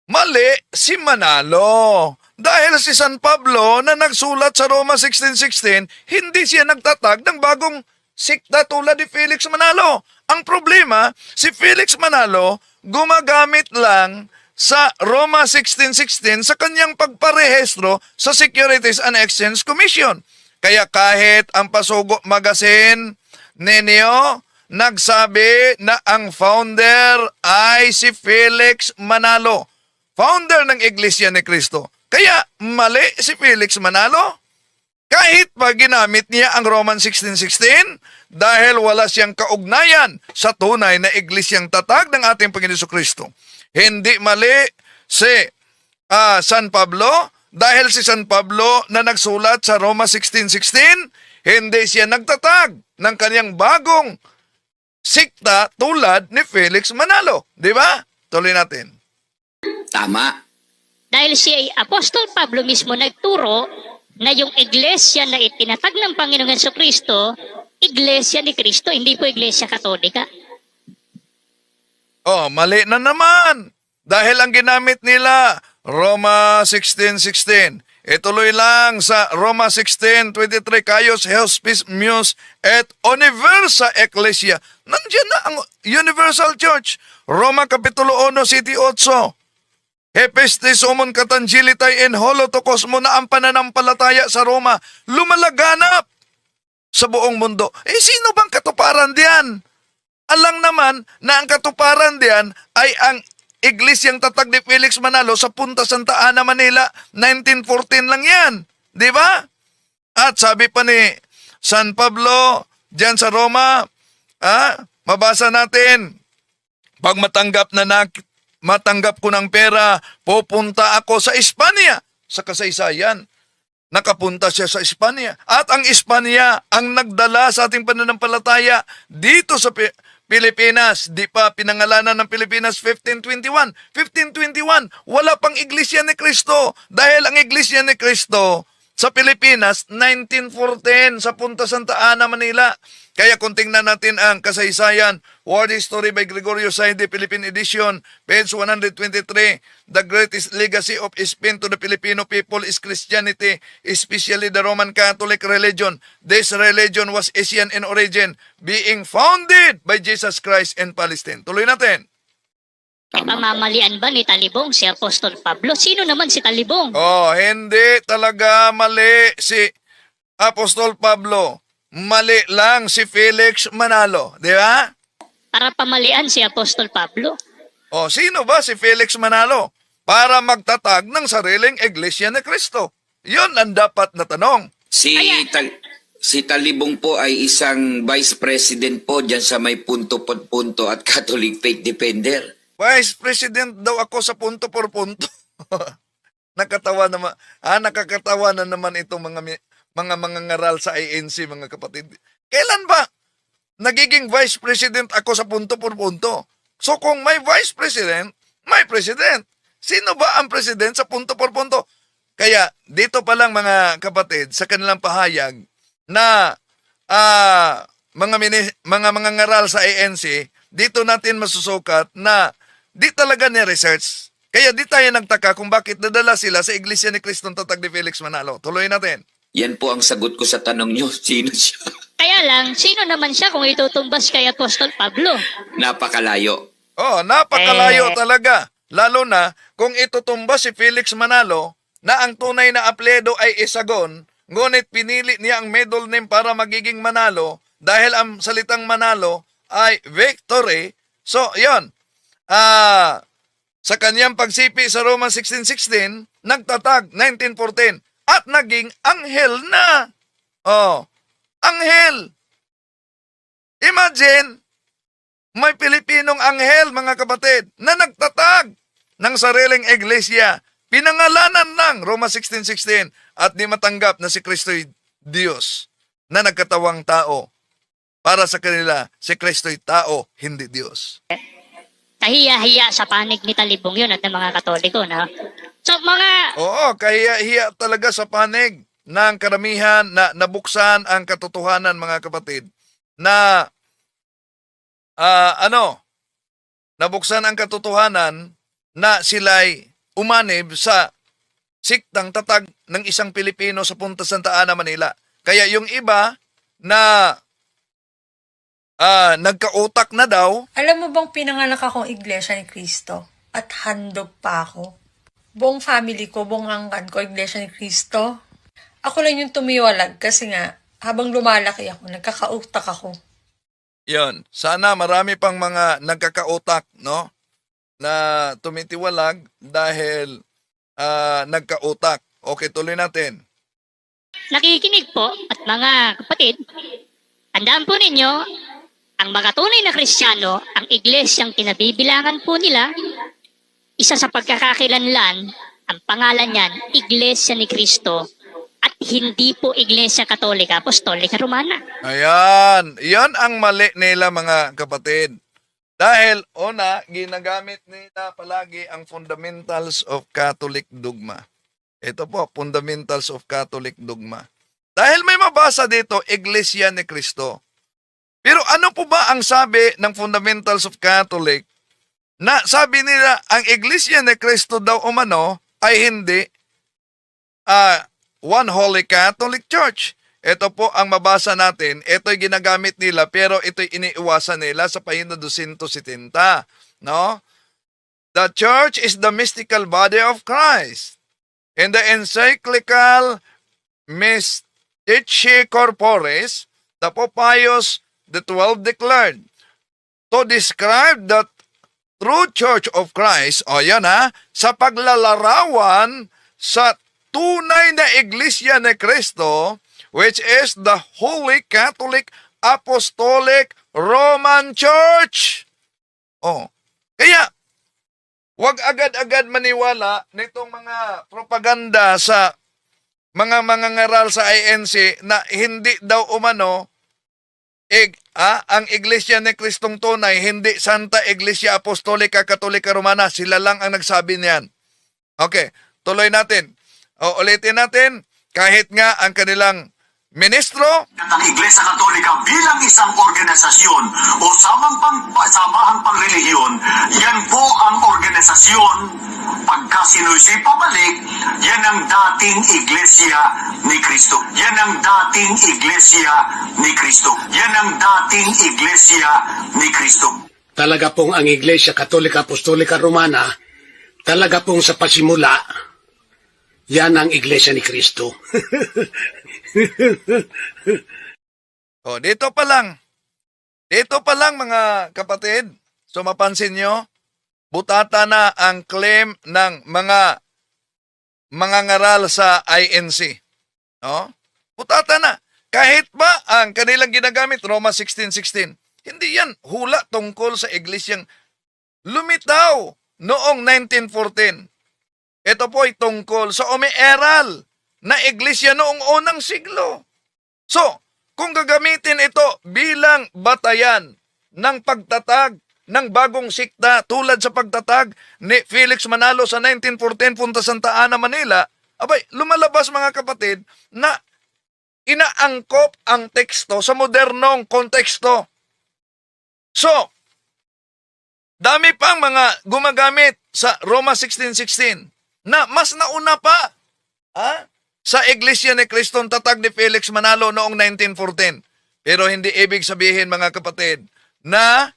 Mali si Manalo. Dahil si San Pablo na nagsulat sa Roma 16:16, hindi siya nagtatag ng bagong sikta tulad ni Felix Manalo. Ang problema, si Felix Manalo gumagamit lang sa Roma 16:16 sa kanyang pagparehistro sa Securities and Exchange Commission. Kaya kahit ang Pasugo Magazine ninyo nagsabi na ang founder ay si Felix Manalo, founder ng Iglesia ni Cristo. Kaya mali si Felix Manalo. Kahit pa ginamit niya ang Roman 16:16 dahil wala siyang kaugnayan sa tunay na iglesyang tatag ng ating Panginoon Kristo. Hindi mali si San Pablo dahil si San Pablo na nagsulat sa Roma 16:16, hindi siya nagtatag ng kanyang bagong sikta tulad ni Felix Manalo. Di ba? Tuloy natin. Tama. Dahil si Apostol Pablo mismo nagturo na yung iglesia na itinatag ng Panginoong Jesucristo, iglesia ni Kristo, hindi po iglesia katolika. Oh, mali na naman. Dahil ang ginamit nila, Roma 16:16. Ituloy lang sa Roma 16:23, Kaios, Hospis, Muse, et Universa Ecclesia. Nandiyan na ang Universal Church. Roma Kapitulo 1, City 8. Hepestis umon katangilitay en holotokos mo na ang pananampalataya sa Roma lumalaganap sa buong mundo. Sino bang katuparan diyan? Alang naman na ang katuparan diyan ay ang Iglesyang Tatag ni Felix Manalo sa Punta Santa Ana, Manila, 1914 lang yan. Di ba? At sabi pa ni San Pablo diyan sa Roma, mabasa natin, pag matanggap ko ng pera, pupunta ako sa Espanya. Sa kasaysayan, nakapunta siya sa Espanya. At ang Espanya ang nagdala sa ating pananampalataya dito sa Pilipinas. Di pa pinangalanan ng Pilipinas 1521. 1521, wala pang Iglesia ni Cristo. Dahil ang Iglesia ni Cristo sa Pilipinas, 1914 sa Punta Santa Ana, Manila. Kaya kung tingnan natin ang kasaysayan, World History by Gregorio Saide, Philippine Edition, page 123, The greatest legacy of Spain to the Filipino people is Christianity, especially the Roman Catholic religion. This religion was Asian in origin, being founded by Jesus Christ in Palestine. Tuloy natin. Pamamalian ba ni Talibong si Apostol Pablo? Sino naman si Talibong? Oh, hindi talaga mali si Apostol Pablo. Mali lang si Felix Manalo, di ba? Para pamalian si Apostol Pablo. Oh, sino ba si Felix Manalo? Para magtatag ng sariling Iglesia ni Cristo. Yun ang dapat na tanong. Si Talibong po ay isang vice president po dyan sa may punto por punto at Catholic Faith Defender. Vice President daw ako sa punto por punto. Nakakatawa na naman itong mga ngaral sa ANC, mga kapatid. Kailan ba nagiging Vice President ako sa punto por punto? So kung may Vice President, may President. Sino ba ang President sa punto por punto? Kaya dito pa lang mga kapatid, sa kanilang pahayag na mga ngaral sa ANC, dito natin masusukat na di talaga ni-research. Kaya di tayo nagtaka kung bakit nadala sila sa Iglesia ni Kristong Tatag ni Felix Manalo. Tuloy natin. Yan po ang sagot ko sa tanong nyo. Sino siya? Kaya lang, sino naman siya kung itutumbas kay Apostol Pablo? Napakalayo. Oh, napakalayo talaga. Lalo na kung itutumba si Felix Manalo na ang tunay na apelyido ay Isagon, ngunit pinili niya ang middle name para magiging Manalo dahil ang salitang Manalo ay victory. So, yon. Sa kanyang pagsipi sa Roma 16:16, nagtatag 1914 at naging anghel na. Oh, anghel. Imagine, may Pilipinong anghel, mga kapatid, na nagtatag ng sariling iglesia. Pinangalanan lang, Roma 16:16, at di matanggap na si Kristo'y Diyos na nagkatawang tao. Para sa kanila, si Kristo'y tao, hindi Diyos. Kahiya-hiya sa panig ni Talibong yun at ng mga Katoliko, no? So, mga... Oo, kahiya-hiya talaga sa panig ng karamihan na nabuksan ang katotohanan, mga kapatid, na nabuksan ang katotohanan na sila'y umanib sa siktang tatag ng isang Pilipino sa Punta Santa Ana, Manila. Kaya yung iba na nagkautak na daw. Alam mo bang pinanganak akong Iglesia ni Cristo at handog pa ako? Buong family ko, buong angkan ko, Iglesia ni Cristo. Ako lang yung tumiwalag kasi nga, habang lumalaki ako, nagkakautak ako. Yon, sana marami pang mga nagkakautak, no? Na tumitiwalag dahil nagkautak. Okay, tuloy natin. nakikinig po at mga kapatid, tandaan po ninyo, ang mga tunay na Kristiyano, ang iglesyang kinabibilangan po nila, isa sa pagkakakilanlan, ang pangalan niyan, Iglesia ni Cristo, at hindi po Iglesia Katolika, Apostolika, Romana. Ayan. Yan ang mali nila mga kapatid. Dahil, una, ginagamit nila palagi ang fundamentals of Catholic dogma. Ito po, fundamentals of Catholic dogma. Dahil may mabasa dito, Iglesia ni Cristo. Pero ano po ba ang sabi ng fundamentals of Catholic? Na sabi nila, ang Iglesia ni Cristo daw umano ay hindi one holy Catholic Church. Ito po ang mabasa natin. Ito'y ginagamit nila pero ito'y iniiwasan nila sa pahina 270. No? The Church is the mystical body of Christ. In the encyclical Mystici Corporis, the Pope Pius XII declared, to describe the true Church of Christ, o yan sa paglalarawan sa tunay na Iglesia ni Cristo, which is the Holy Catholic Apostolic Roman Church. Kaya, wag agad-agad maniwala nitong mga propaganda sa mga mangangaral sa INC na hindi daw umano ang Iglesia ni Kristong tunay, hindi Santa Iglesia Apostolica Katolika Romana. Sila lang ang nagsabi niyan. Okay, tuloy natin. Ulitin natin, kahit nga ang kanilang ministro ng Iglesia Katolika bilang isang organisasyon o samahang pangrelihiyon, yan po ang organisasyon. Pagka sinusi pabalik, yan ang dating Iglesia ni Cristo. Yan ang dating Iglesia ni Cristo. Yan ang dating Iglesia ni Cristo. Talaga pong ang Iglesia Katolika Apostolika Romana, talaga pong sa pasimula, yan ang Iglesia ni Cristo. dito pa lang mga kapatid, so mapansin nyo, butata na ang claim ng mga ngaral sa INC. No? Butata na. Kahit ba ang kanilang ginagamit, Roma 16:16, hindi yan hula tungkol sa iglesyang lumitaw noong 1914. Ito po ay tungkol sa umiiral na iglesia noong unang siglo. So, kung gagamitin ito bilang batayan ng pagtatag ng bagong sikta tulad sa pagtatag ni Felix Manalo sa 1914 punta Santa Ana, Manila, abay, lumalabas mga kapatid na inaangkop ang teksto sa modernong konteksto. So, dami pang mga gumagamit sa Roma 16:16 na mas nauna pa sa Iglesia ni Kristong tatag ni Felix Manalo noong 1914. Pero hindi ibig sabihin mga kapatid na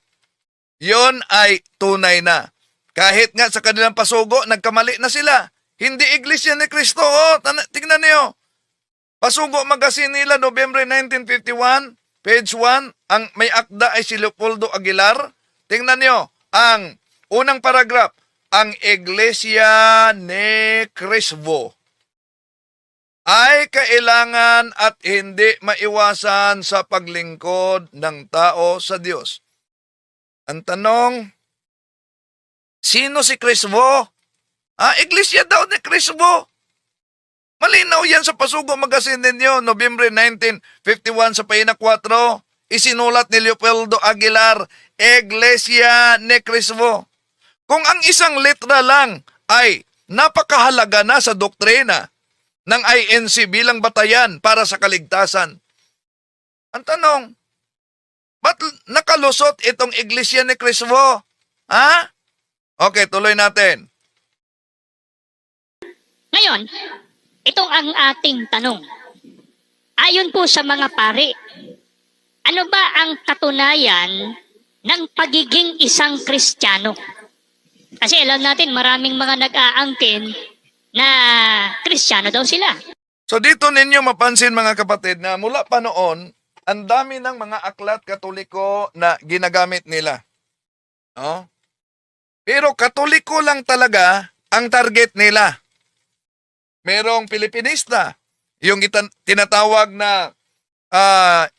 yon ay tunay na. Kahit nga sa kanilang pasugo, nagkamali na sila. Hindi Iglesia ni Cristo. Tingnan niyo. Pasugo magazine nila, November 1951, page 1, ang may akda ay si Leopoldo Aguilar. Tingnan niyo, ang unang paragraph, ang Iglesia ni Cristo ay kailangan at hindi maiwasan sa paglingkod ng tao sa Diyos. Ang tanong, sino si Cristo? Iglesia daw ni Cristo. Malinaw yan sa Pasugo Magazine ninyo, November 1951 sa pahina 4, isinulat ni Leopoldo Aguilar, Iglesia ni Cristo. Kung ang isang letra lang ay napakahalaga na sa doktrina ng INC bilang batayan para sa kaligtasan, ang tanong, ba't nakalusot itong Iglesia ni Cristo? Okay, tuloy natin. Ngayon, ito ang ating tanong. Ayon po sa mga pari, ano ba ang katunayan ng pagiging isang Kristiyano? Kasi alam natin maraming mga nag-aangkin na Kristiyano daw sila. So dito ninyo mapansin mga kapatid na mula pa noon, ang dami ng mga aklat Katoliko na ginagamit nila. No? Pero Katoliko lang talaga ang target nila. Merong Pilipinista, yung tinatawag na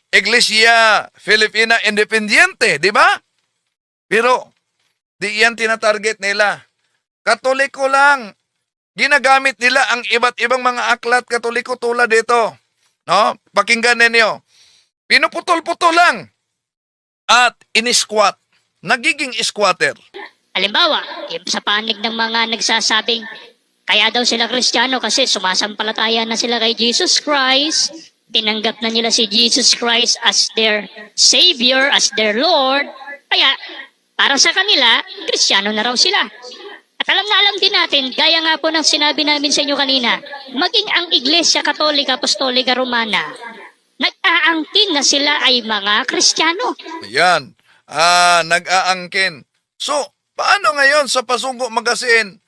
Iglesia Filipina Independiente, di ba? Pero di yan tinatarget nila. Katoliko lang. Ginagamit nila ang iba't ibang mga aklat Katoliko tulad dito. No? Pakinggan ninyo. Pinuputol-putol lang at in-squat. Nagiging squatter. Halimbawa, yung sa panig ng mga nagsasabing kaya daw sila Kristiyano kasi sumasampalataya na sila kay Jesus Christ, tinanggap na nila si Jesus Christ as their Savior, as their Lord, kaya para sa kanila, Kristiyano na raw sila. At alam na alam din natin, gaya nga po ng sinabi namin sa inyo kanina, maging ang Iglesia Katolika Apostolika Romana, nag-aangkin na sila ay mga Kristiyano. Ayan. Nag-aangkin. So, paano ngayon sa Pasugo Magazine,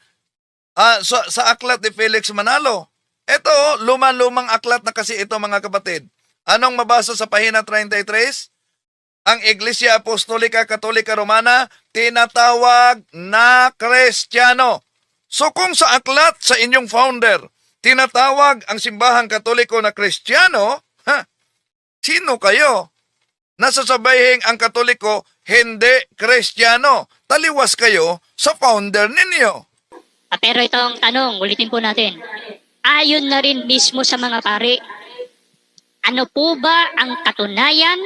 sa aklat ni Felix Manalo? Ito, lumang aklat na kasi ito mga kapatid. Anong mabasa sa pahina 33? Ang Iglesia Apostolika Katolika Romana, tinatawag na Kristiyano. So kung sa aklat sa inyong founder, tinatawag ang simbahang Katoliko na Kristiyano, sino kayo? Nasasabayhin ang Katoliko, hindi Kristiyano. Taliwas kayo sa founder ninyo. Pero ito ang tanong, ulitin po natin. Ayon na rin mismo sa mga pari, ano po ba ang katunayan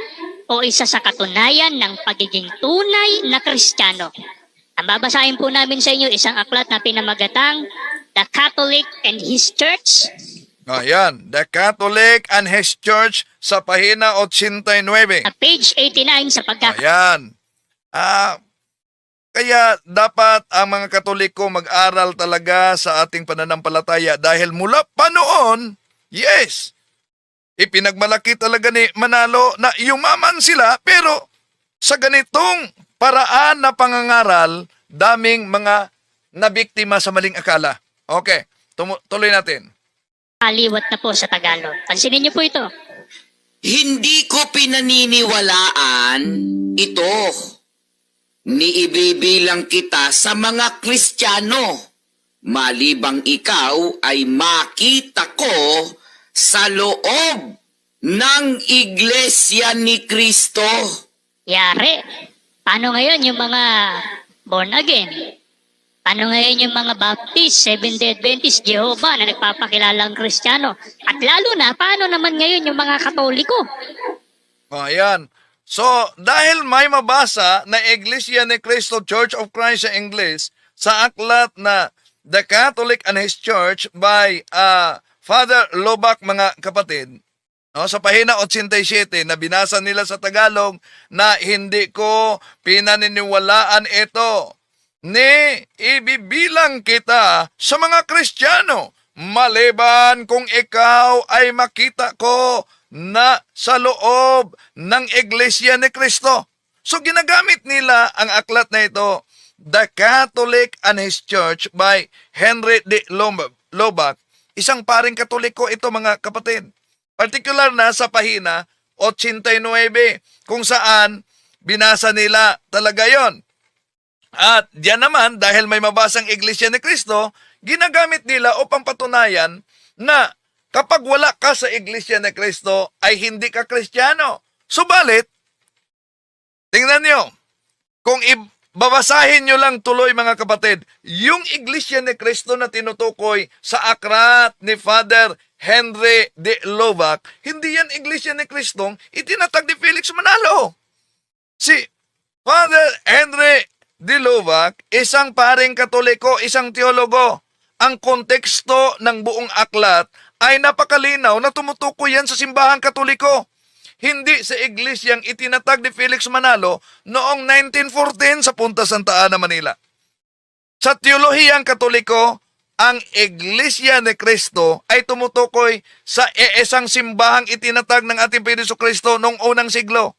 o isa sa katunayan ng pagiging tunay na Kristiyano? Ang babasahin po namin sa inyo isang aklat na pinamagatang The Catholic and His Church. Ayan, The Catholic and His Church sa pahina 89. At page 89 sa pagkakataon. Ayan. Kaya dapat ang mga Katoliko mag-aral talaga sa ating pananampalataya dahil mula pa noon, yes, ipinagmalaki talaga ni Manalo na yumaman sila pero sa ganitong paraan na pangangaral, daming mga nabiktima sa maling akala. Okay, tuloy natin. Aliwat na po sa Tagalog. Pansinin niyo po ito. Hindi ko pinaniniwalaan ito. Niibibilang kita sa mga Kristiyano. Malibang ikaw ay makita ko sa loob ng Iglesia ni Kristo. Yari. Paano ngayon yung mga born again? Paano ngayon yung mga Baptist, Seventh-day Adventist, Jehovah na nagpapakilalang Kristiyano? At lalo na, paano naman ngayon yung mga Katoliko? Ayan. So, dahil may mabasa na Iglesia ni Cristo Church of Christ sa English sa aklat na The Catholic and His Church by Father Lobak, mga kapatid, no, sa pahina 87 na binasa nila sa Tagalog na hindi ko pinaniniwalaan ito. Ni ibibilang kita sa mga Kristiyano maliban kung ikaw ay makita ko na sa loob ng Iglesia ni Cristo. So ginagamit nila ang aklat na ito, The Catholic and His Church by Henry D. Lobak. Isang paring Katoliko ito mga kapatid. Partikular na sa pahina 89 kung saan binasa nila talaga yon. At diyan naman dahil may mabasang Iglesia ni Cristo, ginagamit nila upang patunayan na kapag wala ka sa Iglesia ni Cristo, ay hindi ka Kristiyano. Subalit, tingnan nyo, kung babasahin nyo lang tuloy mga kapatid, yung Iglesia ni Cristo na tinutukoy sa aklat ni Father Henry D. Lobak, hindi yan Iglesia ni Cristo itinatag ni Felix Manalo. Si Father Henry D. Lobak, isang paring Katoliko, isang teologo. Ang konteksto ng buong aklat ay napakalinaw na tumutukoy yan sa simbahang Katoliko. Hindi sa iglesyang itinatag ni Felix Manalo noong 1914 sa Punta Santa Ana, Manila. Sa teolohiyang Katoliko, ang Iglesia ni Cristo ay tumutukoy sa isang simbahang itinatag ng ating Panginoong Kristo noong unang siglo.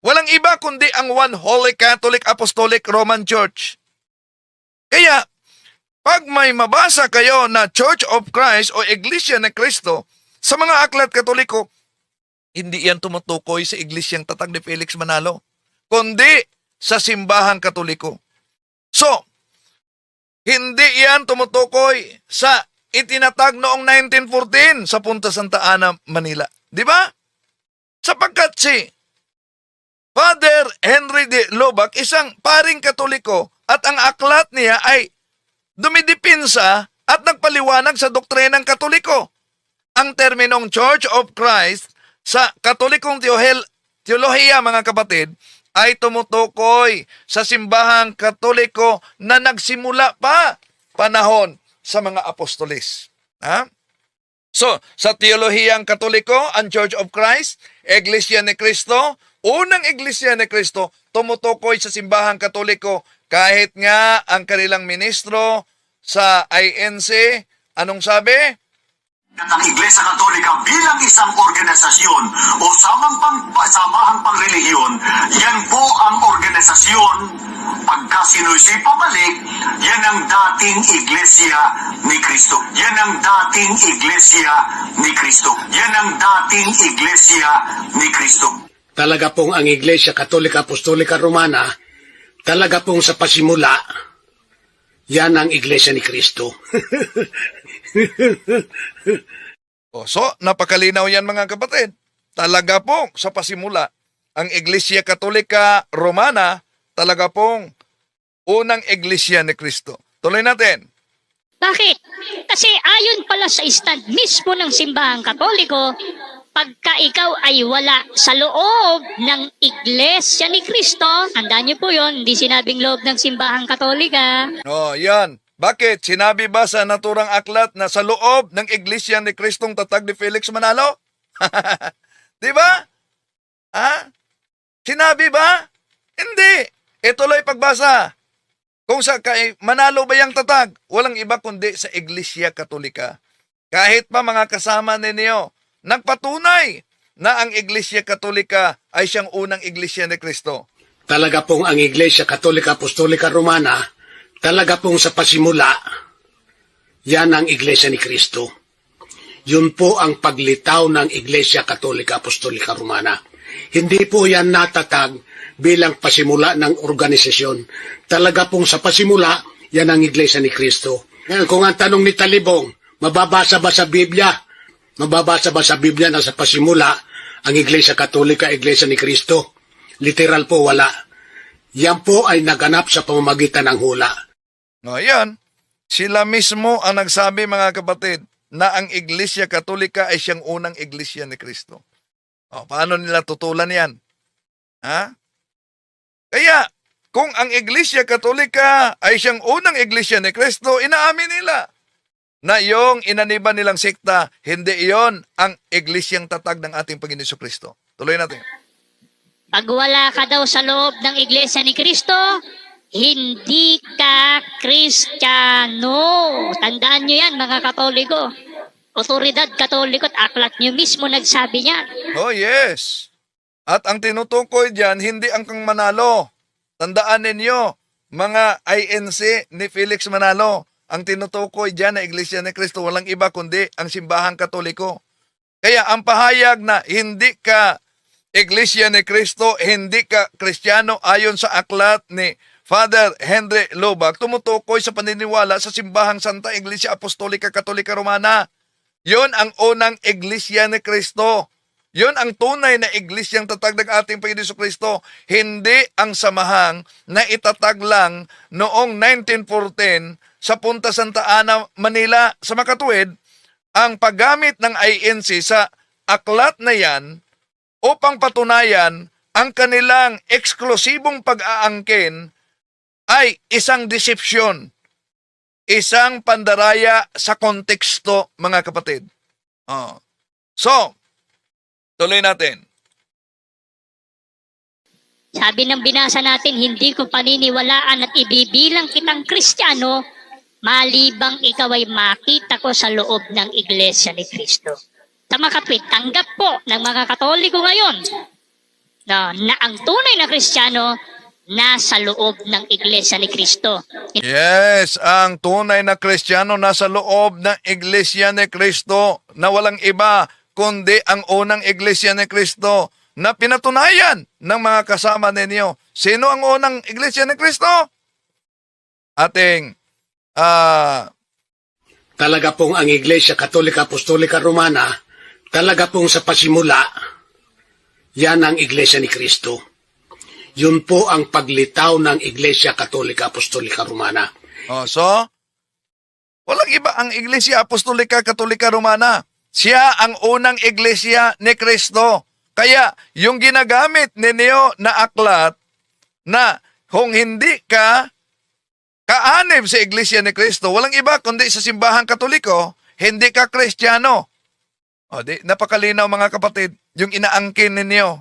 Walang iba kundi ang One Holy Catholic Apostolic Roman Church. Kaya, pag may mabasa kayo na Church of Christ o Iglesia ni Cristo sa mga aklat Katoliko, hindi yan tumutukoy sa iglesyang tatag ni Felix Manalo, kundi sa simbahang Katoliko. So, hindi yan tumutukoy sa itinatag noong 1914 sa Punta Santa Ana, Manila. Di ba? Sapagkat si Father Henry de Lobac, isang paring Katoliko, at ang aklat niya ay dumidipinsa at nagpaliwanag sa doktrinang Katoliko. Ang terminong Church of Christ sa Katolikong teolohiya, mga kapatid, ay tumutukoy sa simbahang Katoliko na nagsimula pa panahon sa mga apostolis. Ha? So, sa teolohiyang Katoliko, ang Church of Christ, Iglesia ni Cristo, unang Iglesia ni Cristo, tumutukoy sa simbahang Katoliko kahit nga ang kanilang ministro sa INC, anong sabi? At ang Iglesia Katolika bilang isang organisasyon o samahang pangrelihiyon, yan po ang organisasyon. Pagka sinusi pabalik, yan ang dating Iglesia ni Cristo. Yan ang dating Iglesia ni Cristo. Yan ang dating Iglesia ni Cristo. Talaga pong ang Iglesia Katolika Apostolika Romana, talaga pong sa pasimula, yan ang Iglesia ni Cristo. So, napakalinaw yan, mga kapatid. Talaga pong sa pasimula, ang Iglesia Katolika Romana, talaga pong unang Iglesia ni Cristo. Tuloy natin. Bakit? Kasi ayon pala sa stand mismo ng simbahang Katoliko, pagka ikaw ay wala sa loob ng Iglesia ni Cristo, tandaan niyo po yun, hindi sinabing loob ng simbahang Katolika. Yan. Bakit? Sinabi ba sa naturang aklat na sa loob ng Iglesia ni Kristong tatag ni Felix Manalo? Di ba? Ha? Sinabi ba? Hindi. Ituloy pagbasa. Kung sa kay Manalo ba yung tatag? Walang iba kundi sa Iglesia Katolika. Kahit pa mga kasama ninyo, nagpatunay na ang Iglesia Katolika ay siyang unang Iglesia ni Kristo. Talaga pong ang Iglesia Katolika Apostolika Romana, talaga pong sa pasimula, yan ang Iglesia ni Cristo. Yun po ang paglitaw ng Iglesia Katolika Apostolika Romana. Hindi po yan natatag bilang pasimula ng organisasyon. Talaga pong sa pasimula, yan ang Iglesia ni Cristo. Ngayon, kung ang tanong ni Talibong, mababasa ba sa Biblia? Mababasa ba sa Biblia na sa pasimula, ang Iglesia Katolika, Iglesia ni Cristo? Literal po, wala. Yan po ay naganap sa pamamagitan ng hula. Ayan, sila mismo ang nagsabi, mga kapatid, na ang Iglesia Katolika ay siyang unang Iglesia ni Kristo. Paano nila tutulan yan? Ha? Kaya, kung ang Iglesia Katolika ay siyang unang Iglesia ni Kristo, inaamin nila na yung inaniban nilang sekta, hindi iyon ang Iglesyang tatag ng ating Panginoon Kristo. Tuloy natin. Pag wala ka daw sa loob ng Iglesia ni Cristo, hindi ka Kristiyano. Tandaan nyo yan, mga Katoliko. Otoridad Katoliko at aklat nyo mismo nagsabi niyan. Oh, yes. At ang tinutukoy dyan, hindi ang Kang Manalo. Tandaan ninyo, mga INC ni Felix Manalo. Ang tinutukoy dyan na Iglesia ni Cristo, walang iba kundi ang simbahang Katoliko. Kaya ang pahayag na hindi ka Iglesia ni Cristo, hindi ka Kristiyano ayon sa aklat ni Father Henry Lobac, tumutukoy sa paniniwala sa simbahang Santa Iglesia Apostolika Katolika Romana. Yon ang unang Iglesia ni Cristo. Yon ang tunay na iglesyang tatag ng ating Panginoon Kristo. Hindi ang samahang na itatag lang noong 1914 sa Punta Santa Ana, Manila. Sa makatuwid, ang paggamit ng INC sa aklat na yan upang patunayan ang kanilang eksklusibong pag-aangkin ay isang deception, isang pandaraya sa konteksto, mga kapatid. So, tuloy natin. Sabi ng binasa natin, hindi ko paniniwalaan at ibibilang kitang Kristiyano malibang ikaw ay makita ko sa loob ng Iglesia ni Cristo. Sa makatwid, tanggap po ng mga Katoliko ngayon na ang tunay na Kristiyano nasa loob ng Iglesia ni Cristo. Yes, ang tunay na Kristiyano nasa loob ng Iglesia ni Cristo na walang iba kundi ang unang Iglesia ni Cristo na pinatunayan ng mga kasama ninyo. Sino ang unang Iglesia ni Cristo? Ating Talaga pong ang Iglesia Katolika Apostolika Romana, talaga pong sa pasimula, yan ang Iglesia ni Kristo. Yun po ang paglitaw ng Iglesia Katolika Apostolika Romana. So, walang iba ang Iglesia Apostolika Katolika Romana. Siya ang unang iglesia ni Kristo. Kaya, yung ginagamit ninyo na aklat na kung hindi ka kaanib sa iglesia ni Kristo, walang iba kundi sa simbahang Katoliko, hindi ka Kristiyano. Napakalinaw mga kapatid, yung inaangkin ninyo,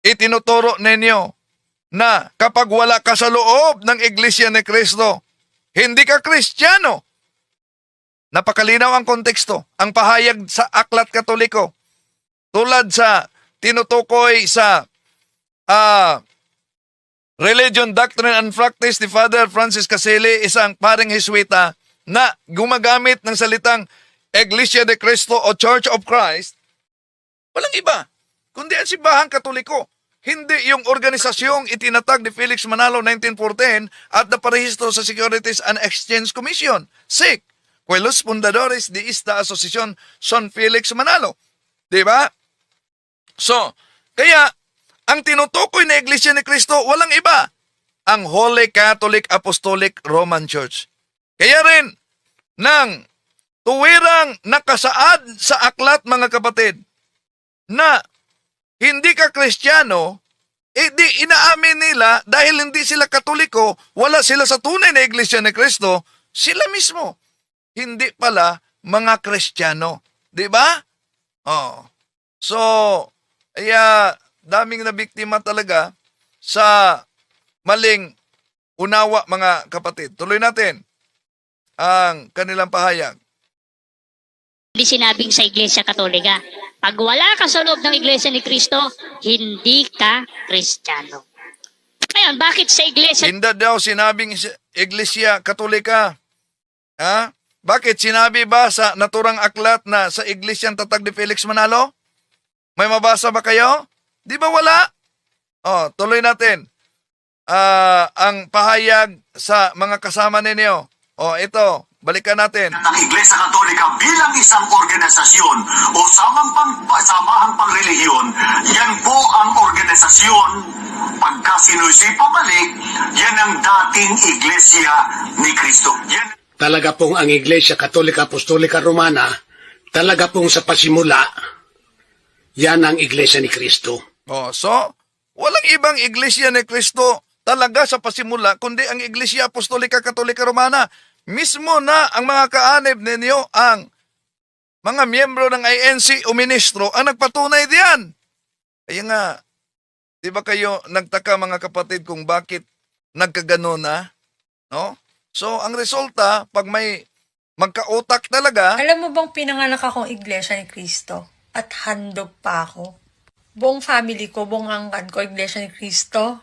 itinuturo ninyo na kapag wala ka sa loob ng iglesia ni Kristo, hindi ka Kristiyano. Napakalinaw ang konteksto, ang pahayag sa aklat Katoliko. Tulad sa tinutukoy sa Religion, Doctrine and Practice ni Father Francis Caselli, isang paring Jesuita na gumagamit ng salitang Iglesia de Cristo o Church of Christ, walang iba kundi ang simbahang Katoliko. Hindi yung organisasyong itinatag ni Felix Manalo 1914 at naparehistro sa Securities and Exchange Commission, SEC, Pueblos Fundadores de esta Asociación Son Felix Manalo. Diba? So, kaya, ang tinutukoy na Iglesia ni Cristo, walang iba, ang Holy Catholic Apostolic Roman Church. Kaya rin, nang tuwirang nakasaad sa aklat mga kapatid, na hindi ka Kristiyano, di inaamin nila dahil hindi sila Katoliko, wala sila sa tunay na Iglesia ni Cristo, sila mismo hindi pala mga Kristiyano. Di ba? So, daming na biktima talaga sa maling unawa mga kapatid. Tuloy natin ang kanilang pahayag. Hindi sinabing sa Iglesia Katolika. Pag wala ka sa loob ng Iglesia ni Kristo, hindi ka Kristiyano. Ngayon, bakit sa Iglesia... Hindi daw sinabing Iglesia Katolika. Ha? Bakit? Sinabi ba sa naturang aklat na sa Iglesiang tatag ni Felix Manalo? May mabasa ba kayo? Di ba wala? Tuloy natin. Ang pahayag sa mga kasama ninyo. Ito. Balikan natin. Ng Iglesia Katolika bilang isang organisasyon o samahang pangrelihiyon, yan po ang organisasyon. Pagka sinusi pabalik, yan ang dating Iglesia ni Kristo. Talaga pong ang Iglesia Katolika Apostolika Romana, talaga pong sa pasimula, yan ang Iglesia ni Kristo. So, walang ibang Iglesia ni Kristo talaga sa pasimula, kundi ang Iglesia Apostolika Katolika Romana. Mismo na ang mga kaanib ninyo, ang mga miyembro ng INC o ministro, ang nagpatunay diyan. Kaya nga, di ba kayo nagtaka mga kapatid kung bakit nagkagano na? No? So, ang resulta, pag may magkautak talaga... Alam mo bang pinanganak akong Iglesia ni Kristo at handog pa ako? Buong family ko, buong angkan ko, Iglesia ni Kristo.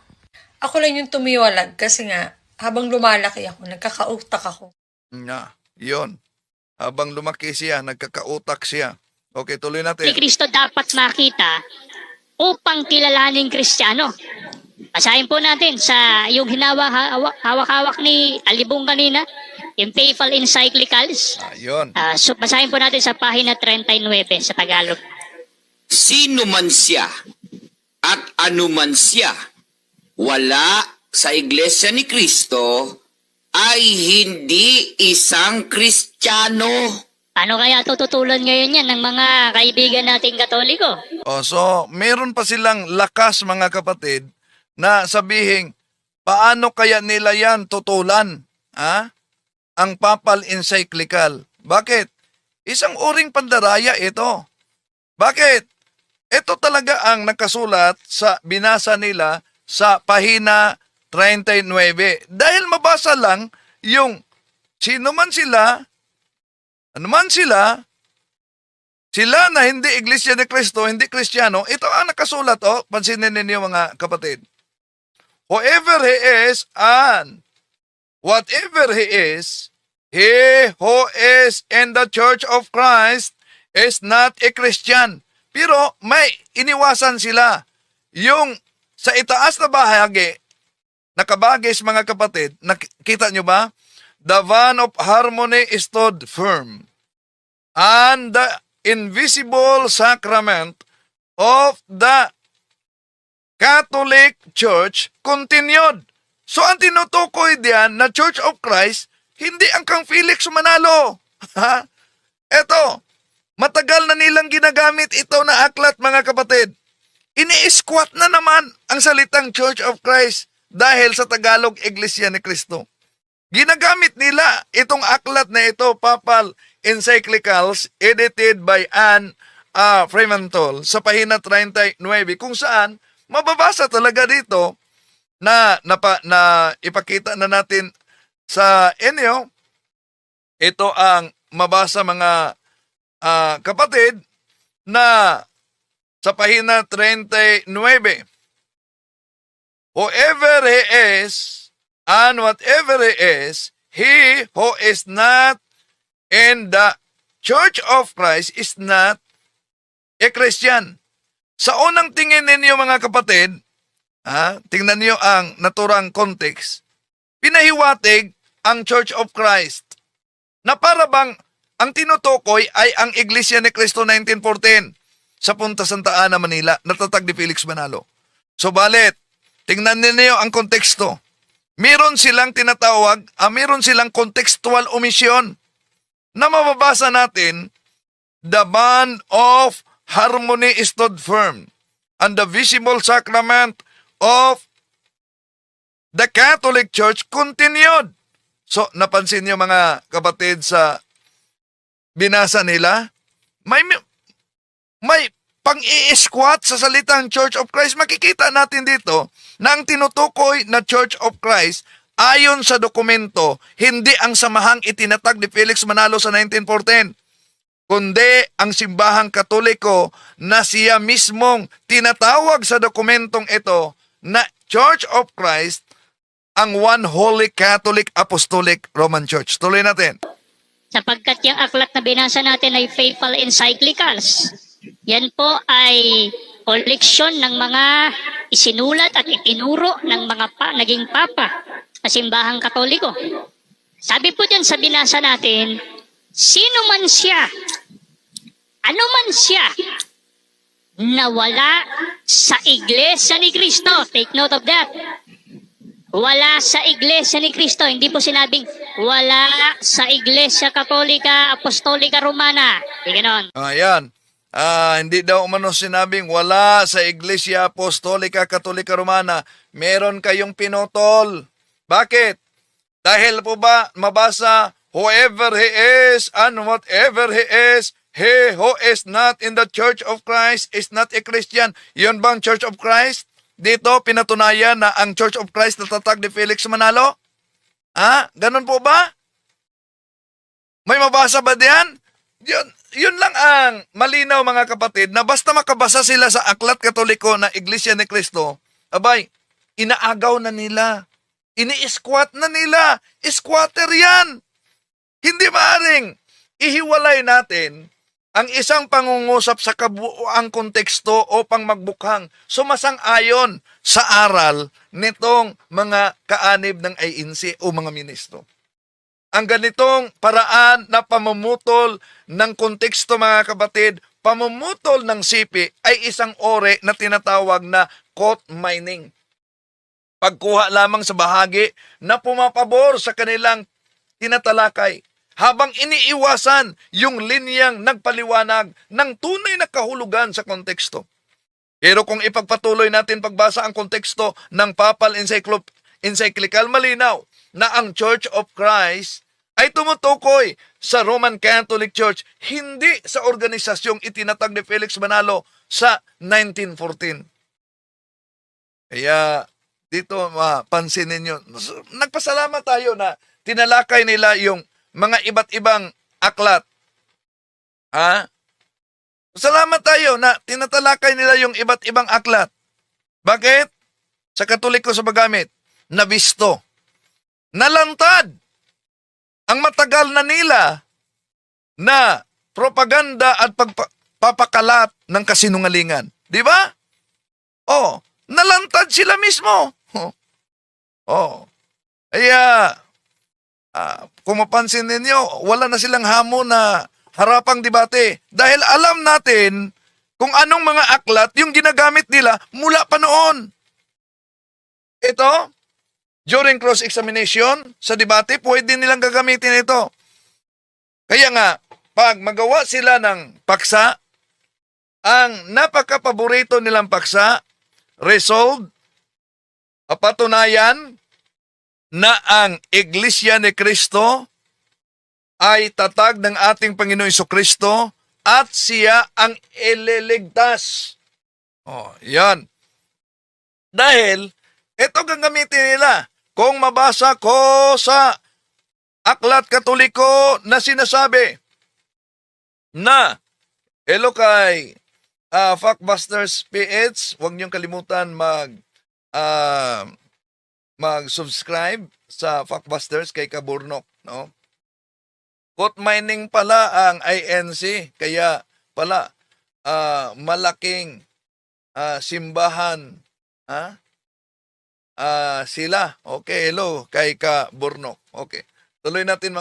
Ako lang yung tumiwalag kasi nga, habang lumalaki ako, nagkakautak ako. Yun. Habang lumaki siya, nagkakautak siya. Okay, tuloy natin. Ni Kristo dapat makita upang kilalaning Kristiyano. Basahin po natin sa yung hawak-hawak ni Alibong kanina, yung Papal Encyclicals. Yun. So basahin po natin sa pahina 39 sa Tagalog. Sino man siya at ano man siya, wala sa Iglesia ni Kristo ay hindi isang Kristiyano. Paano kaya tututulan ngayon yan ng mga kaibigan nating Katoliko? So, meron pa silang lakas mga kapatid na sabihin, paano kaya nila yan tutulan? Ang Papal Encyclical. Bakit? Isang uring pandaraya ito. Bakit? Ito talaga ang nakasulat sa binasa nila sa pahina 39. Dahil mabasa lang yung sino man sila, ano man sila na hindi Iglesia ni Cristo, hindi Kristiyano, ito ang nakasulat. Pansinin ninyo mga kapatid. Whoever he is and whatever he is, he who is in the Church of Christ is not a Christian. Pero may iniwasan sila. Yung sa itaas na bahagi, nakabagis mga kapatid, nakita nyo ba? the bond of harmony stood firm, and the invisible sacrament of the Catholic Church continued. So ang tinutukoy diyan na Church of Christ, hindi ang kang Felix Manalo. Ha? Eto, matagal na nilang ginagamit ito na aklat, mga kapatid. Ini-squat na naman ang salitang Church of Christ dahil sa Tagalog, Iglesia ni Cristo. Ginagamit nila itong aklat na ito, Papal Encyclicals, edited by Anne Fremantle sa pahina 39, kung saan mababasa talaga dito na ipakita na natin sa inyo. Ito ang mabasa, mga kapatid, na sa pahina 39. Whoever he is and whatever he is, he who is not in the Church of Christ is not a Christian. Sa unang tingin ninyo, mga kapatid, tingnan niyo ang naturang context. Pinahiwatig ang Church of Christ na para bang ang tinutukoy ay ang Iglesia ni Cristo 1914 sa Punta Santa Ana, Manila, natatag ni Felix Manalo. So balit, tingnan niyo ang konteksto. Meron silang tinatawag, meron silang contextual omission na mababasa natin, the bond of harmony stood firm, and the visible sacrament of the Catholic Church continued. So, napansin niyo, mga kapatid, sa binasa nila, may pang-i-squat sa salitang Church of Christ. Makikita natin dito na ang tinutukoy na Church of Christ, ayon sa dokumento, hindi ang samahang itinatag ni Felix Manalo sa 1914, kundi ang simbahang Katoliko na siya mismong tinatawag sa dokumentong ito na Church of Christ, ang One Holy Catholic Apostolic Roman Church. Tuloy natin. Sapagkat yung aklat na binasa natin ay Papal Encyclicals. Yan po ay koleksyon ng mga isinulat at itinuro ng mga naging papa sa simbahang Katoliko. Sabi po dyan sa binasa natin, sino man siya, ano man siya, na wala sa Iglesia ni Cristo. Take note of that. Wala sa Iglesia ni Cristo. Hindi po sinabing wala sa Iglesia Katolika, Apostolika, Romana. Hindi ganon. Ayan. Hindi daw umano sinabing wala sa Iglesia Apostolika, Katolika, Romana. Meron kayong pinutol. Bakit? Dahil po ba mabasa, whoever he is and whatever he is, he who is not in the Church of Christ is not a Christian. Yun bang Church of Christ? Dito pinatunayan na ang Church of Christ natatag ni Felix Manalo? Ganun po ba? May mabasa ba diyan? Yun lang ang malinaw, mga kapatid, na basta makabasa sila sa aklat Katoliko na Iglesia ni Cristo, abay, inaagaw na nila. Ini-squat na nila. Squatter yan. Hindi maaring ihiwalay natin ang isang pangungusap sa kabuuang konteksto upang magbukhang sumasang-ayon sa aral nitong mga kaanib ng INC o mga ministro. Ang ganitong paraan na pamumutol ng konteksto, mga kapatid, pamumutol ng sipi ay isang ore na tinatawag na quote mining. Pagkuha lamang sa bahagi na pumapabor sa kanilang tinatalakay, habang iniiwasan yung linyang nagpaliwanag ng tunay na kahulugan sa konteksto. Pero kung ipagpatuloy natin pagbasa ang konteksto ng Papal Encyclical, malinaw na ang Church of Christ ay tumutukoy sa Roman Catholic Church, hindi sa organisasyong itinatag ni Felix Manalo sa 1914. Kaya dito mapansin ninyo, nagpasalamat tayo na tinalakay nila yung mga iba't ibang aklat. Salamat tayo na tinatalakay nila yung iba't ibang aklat. Bakit? Sa Katoliko sa magamit, nabisto, nalantad ang matagal na nila na propaganda at pagpapakalat ng kasinungalingan. Di ba? Nalantad sila mismo. Kaya, kung mapansin ninyo, wala na silang hamon na harapang debate. Dahil alam natin kung anong mga aklat yung ginagamit nila mula pa noon. Ito, during cross-examination, sa debate, pwede nilang gagamitin ito. Kaya nga, pag magawa sila ng paksa, ang napaka-paborito nilang paksa, resolved, patunayan na ang Iglesia ni Cristo ay tatag ng ating Panginoong Jesucristo at siya ang ililigtas. Yan. Dahil, ito gagamitin nila. Kung mabasa ko sa Aklat Katoliko na sinasabi na, hello kay Factbusters PH, huwag niyong kalimutan mag-subscribe sa Factbusters kay Kaburnok, no? Code mining pala ang INC, kaya pala malaking simbahan sila. Okay, hello kay Kaburnok. Okay. Tuloy natin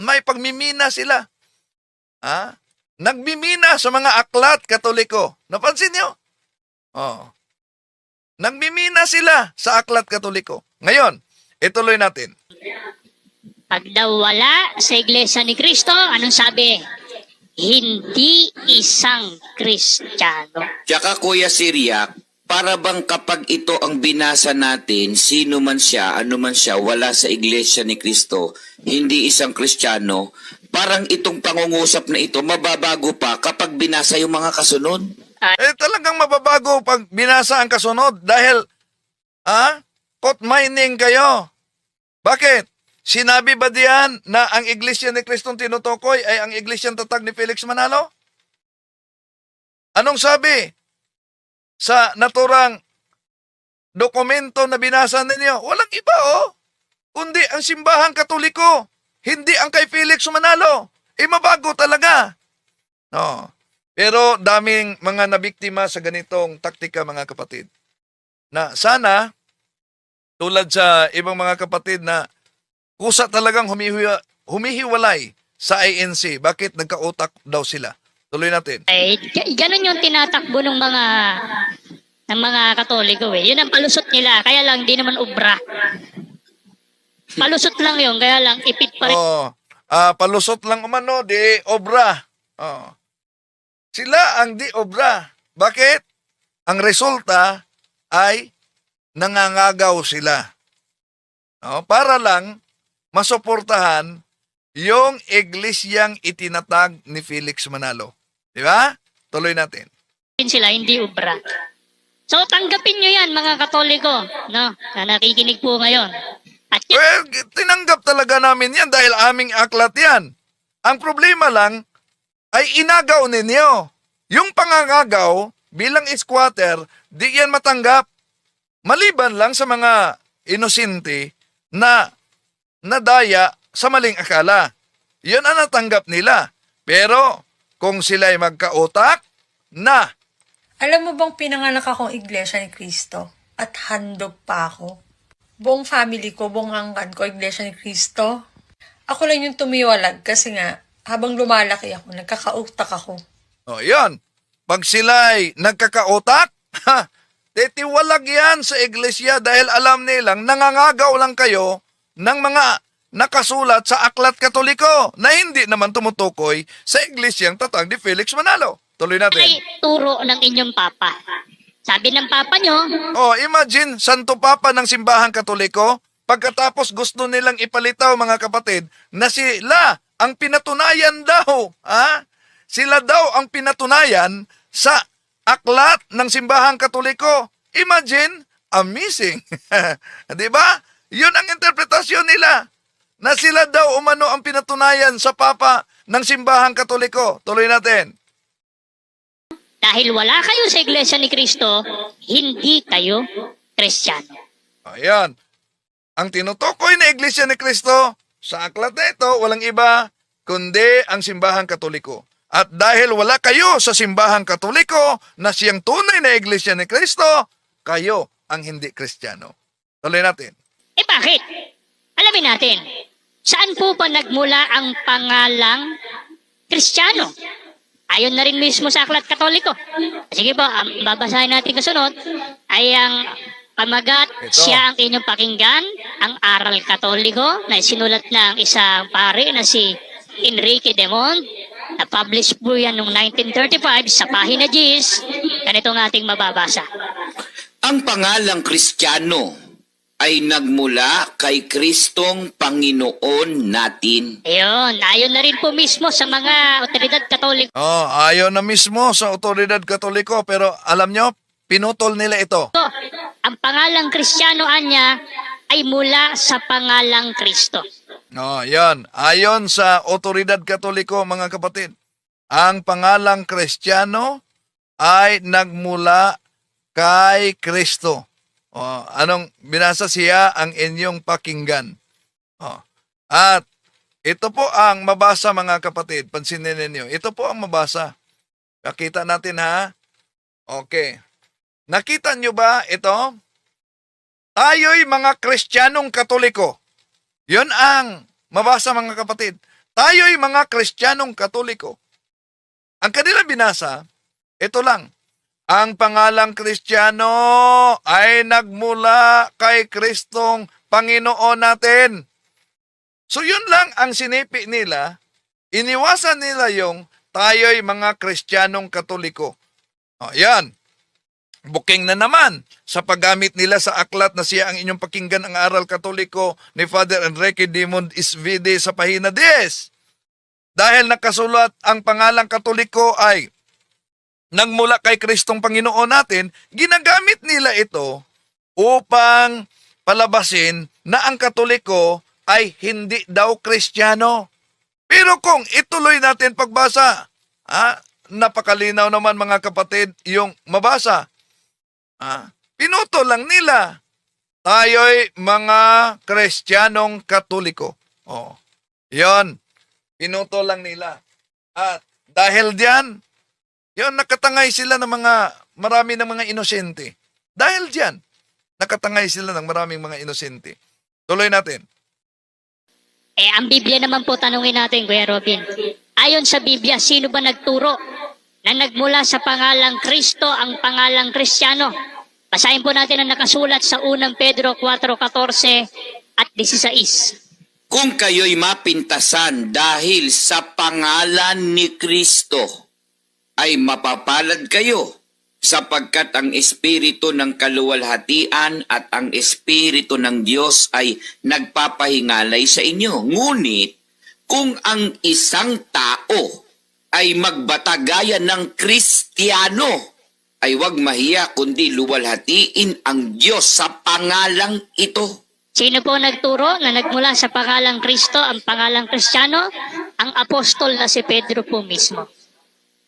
may pagmimina sila. Nagmimina sa mga aklat Katoliko. Napansin niyo? Nagmimina sila sa aklat Katoliko. Ngayon, ituloy natin. Pag daw wala sa Iglesia ni Cristo, anong sabi? Hindi isang Kristiyano. Tsaka Kuya Siriac, para bang kapag ito ang binasa natin, sino man siya, ano man siya, wala sa Iglesia ni Cristo, hindi isang Kristiyano, parang itong pangungusap na ito, mababago pa kapag binasa yung mga kasunod. Talagang mababago pag binasa ang kasunod dahil, caught mining kayo. Bakit? Sinabi ba diyan na ang Iglesia ni Kristong tinutukoy ay ang Iglesia tatag ni Felix Manalo? Anong sabi sa naturang dokumento na binasa ninyo? Walang iba kundi ang simbahang Katoliko, hindi ang kay Felix Manalo. Mabago talaga. No. Pero daming mga nabiktima sa ganitong taktika, mga kapatid. Na sana, tulad sa ibang mga kapatid na kusa talagang humihiwalay sa INC. Bakit nagka-utak daw sila? Tuloy natin. Ganun yung tinatakbo ng mga Katoliko eh. Yun ang palusot nila, kaya lang di naman ubra. Palusot lang yun, kaya lang ipit pa rin. Palusot lang umano, di obra. Sila ang di obra. Bakit? Ang resulta ay nangangagaw sila. Para lang masuportahan yung iglesyang itinatag ni Felix Manalo. Di ba? Tuloy natin. Sila, hindi ubra. So, tanggapin nyo yan, mga Katoliko, no? Na nakikinig po ngayon. At Well, tinanggap talaga namin yan dahil aming aklat yan. Ang problema lang ay inagaw ninyo. Yung pangangagaw bilang squatter, di yan matanggap. Maliban lang sa mga inosente na nadaya sa maling akala. Yun ang natanggap nila. Pero kung sila'y magkautak na Alam mo bang pinanganak akong Iglesia ni Cristo at handog pa ako? Buong family ko, buong angkan ko, Iglesia ni Cristo. Ako lang yung tumiwalag kasi nga, habang lumalaki ako, nagkakautak ako. Yan. Pag sila'y nagkakautak, titiwalag yan sa iglesia dahil alam nilang nangangagaw lang kayo ng mga nakasulat sa Aklat Katoliko na hindi naman tumutukoy sa iglesyang tatag ni Felix Manalo. Tuloy natin. ay turo ng inyong papa. Sabi ng papa nyo, Imagine, Santo Papa ng Simbahang Katoliko, pagkatapos gusto nilang ipalitaw, mga kapatid, na sila ang pinatunayan daw. Sila daw ang pinatunayan sa aklat ng Simbahang Katoliko. Imagine, amazing. Di ba? Yun ang interpretasyon nila. Na sila daw umano ang pinatunayan sa Papa ng Simbahang Katoliko. Tuloy natin. dahil wala kayo sa Iglesia ni Cristo, hindi kayo Kristiyano. Ayan. Ang tinutukoy na Iglesia ni Cristo sa aklat na ito, walang iba kundi ang Simbahang Katoliko. At dahil wala kayo sa Simbahang Katoliko na siyang tunay na Iglesia ni Cristo, kayo ang hindi Kristiyano. Tuloy natin. Bakit? Alamin natin. Saan po ba nagmula ang pangalang Kristiyano? Ayon na rin mismo sa Aklat Katoliko. Sige po, ang babasahin natin kasunod ay ang pamagat, Ito. siya ang inyong pakinggan, ang Aral Katoliko na sinulat ng isang pare na si Enrique Demont. Na-publish po yan noong 1935 sa pahina 10. Ganito ang ating mababasa. Ang pangalang Kristiyano ay nagmula kay Kristong Panginoon natin. Ayun, ayon na rin po mismo sa mga otoridad Katoliko. Ayaw na mismo sa otoridad Katoliko, pero alam nyo, pinutol nila ito. Ang pangalang Kristiyano anya ay mula sa pangalang Kristo. Yan. Ayon sa otoridad Katoliko, mga kapatid, ang pangalang Kristiyano ay nagmula kay Kristo. Anong binasa siya ang inyong pakinggan? At ito po ang mabasa, mga kapatid. Pansinin ninyo. Ito po ang mabasa. Nakita natin, ha? Okay. Nakita nyo ba ito? Tayo'y mga Kristiyanong Katoliko. Yun ang mabasa, mga kapatid. Tayo'y mga Kristiyanong Katoliko. Ang kanilang binasa, ito lang. Ang pangalang Kristiyano ay nagmula kay Kristong Panginoon natin. So yun lang ang sinipi nila. Iniwasan nila yung tayo'y mga Kristiyanong Katoliko. Yan. Booking na naman sa paggamit nila sa aklat na siya ang inyong pakinggan, ang Aral Katoliko ni Father Enrique Demont Isvide sa pahina 10. Dahil nakasulat ang pangalang Katoliko ay nagmula kay Kristong Panginoon natin, ginagamit nila ito upang palabasin na ang Katoliko ay hindi daw Kristiyano. Pero kung ituloy natin pagbasa, napakalinaw naman, mga kapatid, yung mabasa. Pinuto lang nila. Tayo'y mga Kristiyanong Katoliko. Yon. Pinuto lang nila. At dahil diyan, yun, nakatangay sila ng marami ng mga inosente. Dahil diyan, nakatangay sila ng maraming mga inosente. Tuloy natin. Ang Biblia naman po, tanungin natin, Kuya Robin. Ayon sa Biblia, sino ba nagturo na nagmula sa pangalang Kristo ang pangalang Kristiyano? Basahin po natin ang nakasulat sa 1 Pedro 4:14 at 16. Kung kayo'y mapintasan dahil sa pangalan ni Kristo, ay mapapalad kayo, sapagkat ang Espiritu ng kaluwalhatian at ang Espiritu ng Diyos ay nagpapahingalay sa inyo. Ngunit, kung ang isang tao ay magbatagayan ng Kristiyano, ay huwag mahiya kundi luwalhatiin ang Diyos sa pangalang ito. Sino po nagturo na nagmula sa pangalang Kristo ang pangalang Kristiyano? Ang apostol na si Pedro po mismo.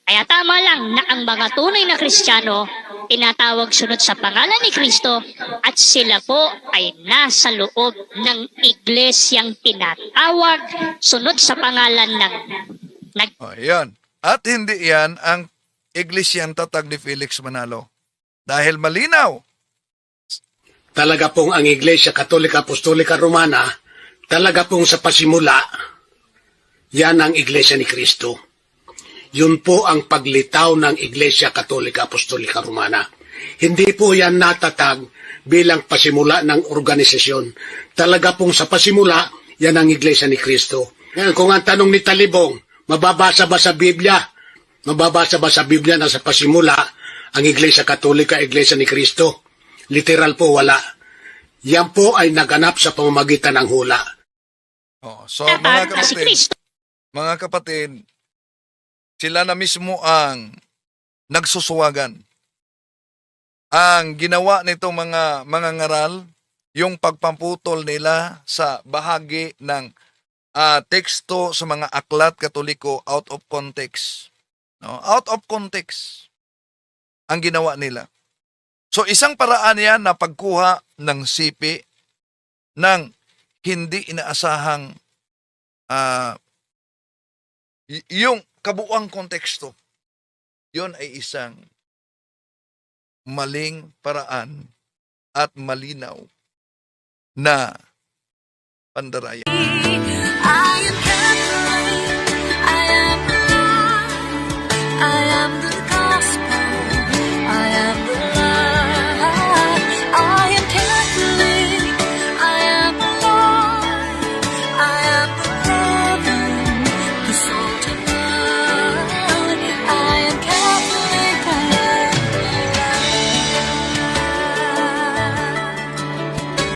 Kaya tama lang na ang mga tunay na Kristiyano tinatawag sunod sa pangalan ni Kristo at sila po ay nasa loob ng iglesyang tinatawag sunod sa pangalan ng Yan. At hindi yan ang iglesyang tatag ni Felix Manalo. Dahil malinaw. Talaga pong ang Iglesia Katolika Apostolika Romana, talaga pong sa pasimula, yan ang Iglesia ni Kristo. Yun po ang paglitaw ng Iglesia Katolika Apostolika Romana. Hindi po yan natatag bilang pasimula ng organisasyon. Talaga pong sa pasimula, yan ang Iglesia ni Kristo. Ngayon, kung ang tanong ni Talibong, mababasa ba sa Biblia? Mababasa ba sa Biblia na sa pasimula, ang Iglesia Katolika, Iglesia ni Kristo? Literal po, wala. Yan po ay naganap sa pamamagitan ng hula. So, mga kapatid, sila na mismo ang nagsusuwagan. Ang ginawa nitong mga ngaral, yung pagpamputol nila sa bahagi ng teksto sa mga aklat Katoliko out of context. No? Out of context ang ginawa nila. So isang paraan yan na pagkuha ng sipi ng hindi inaasahang yung kabuuang konteksto. Yun ay isang maling paraan at malinaw na Pandaraya. Ayon kay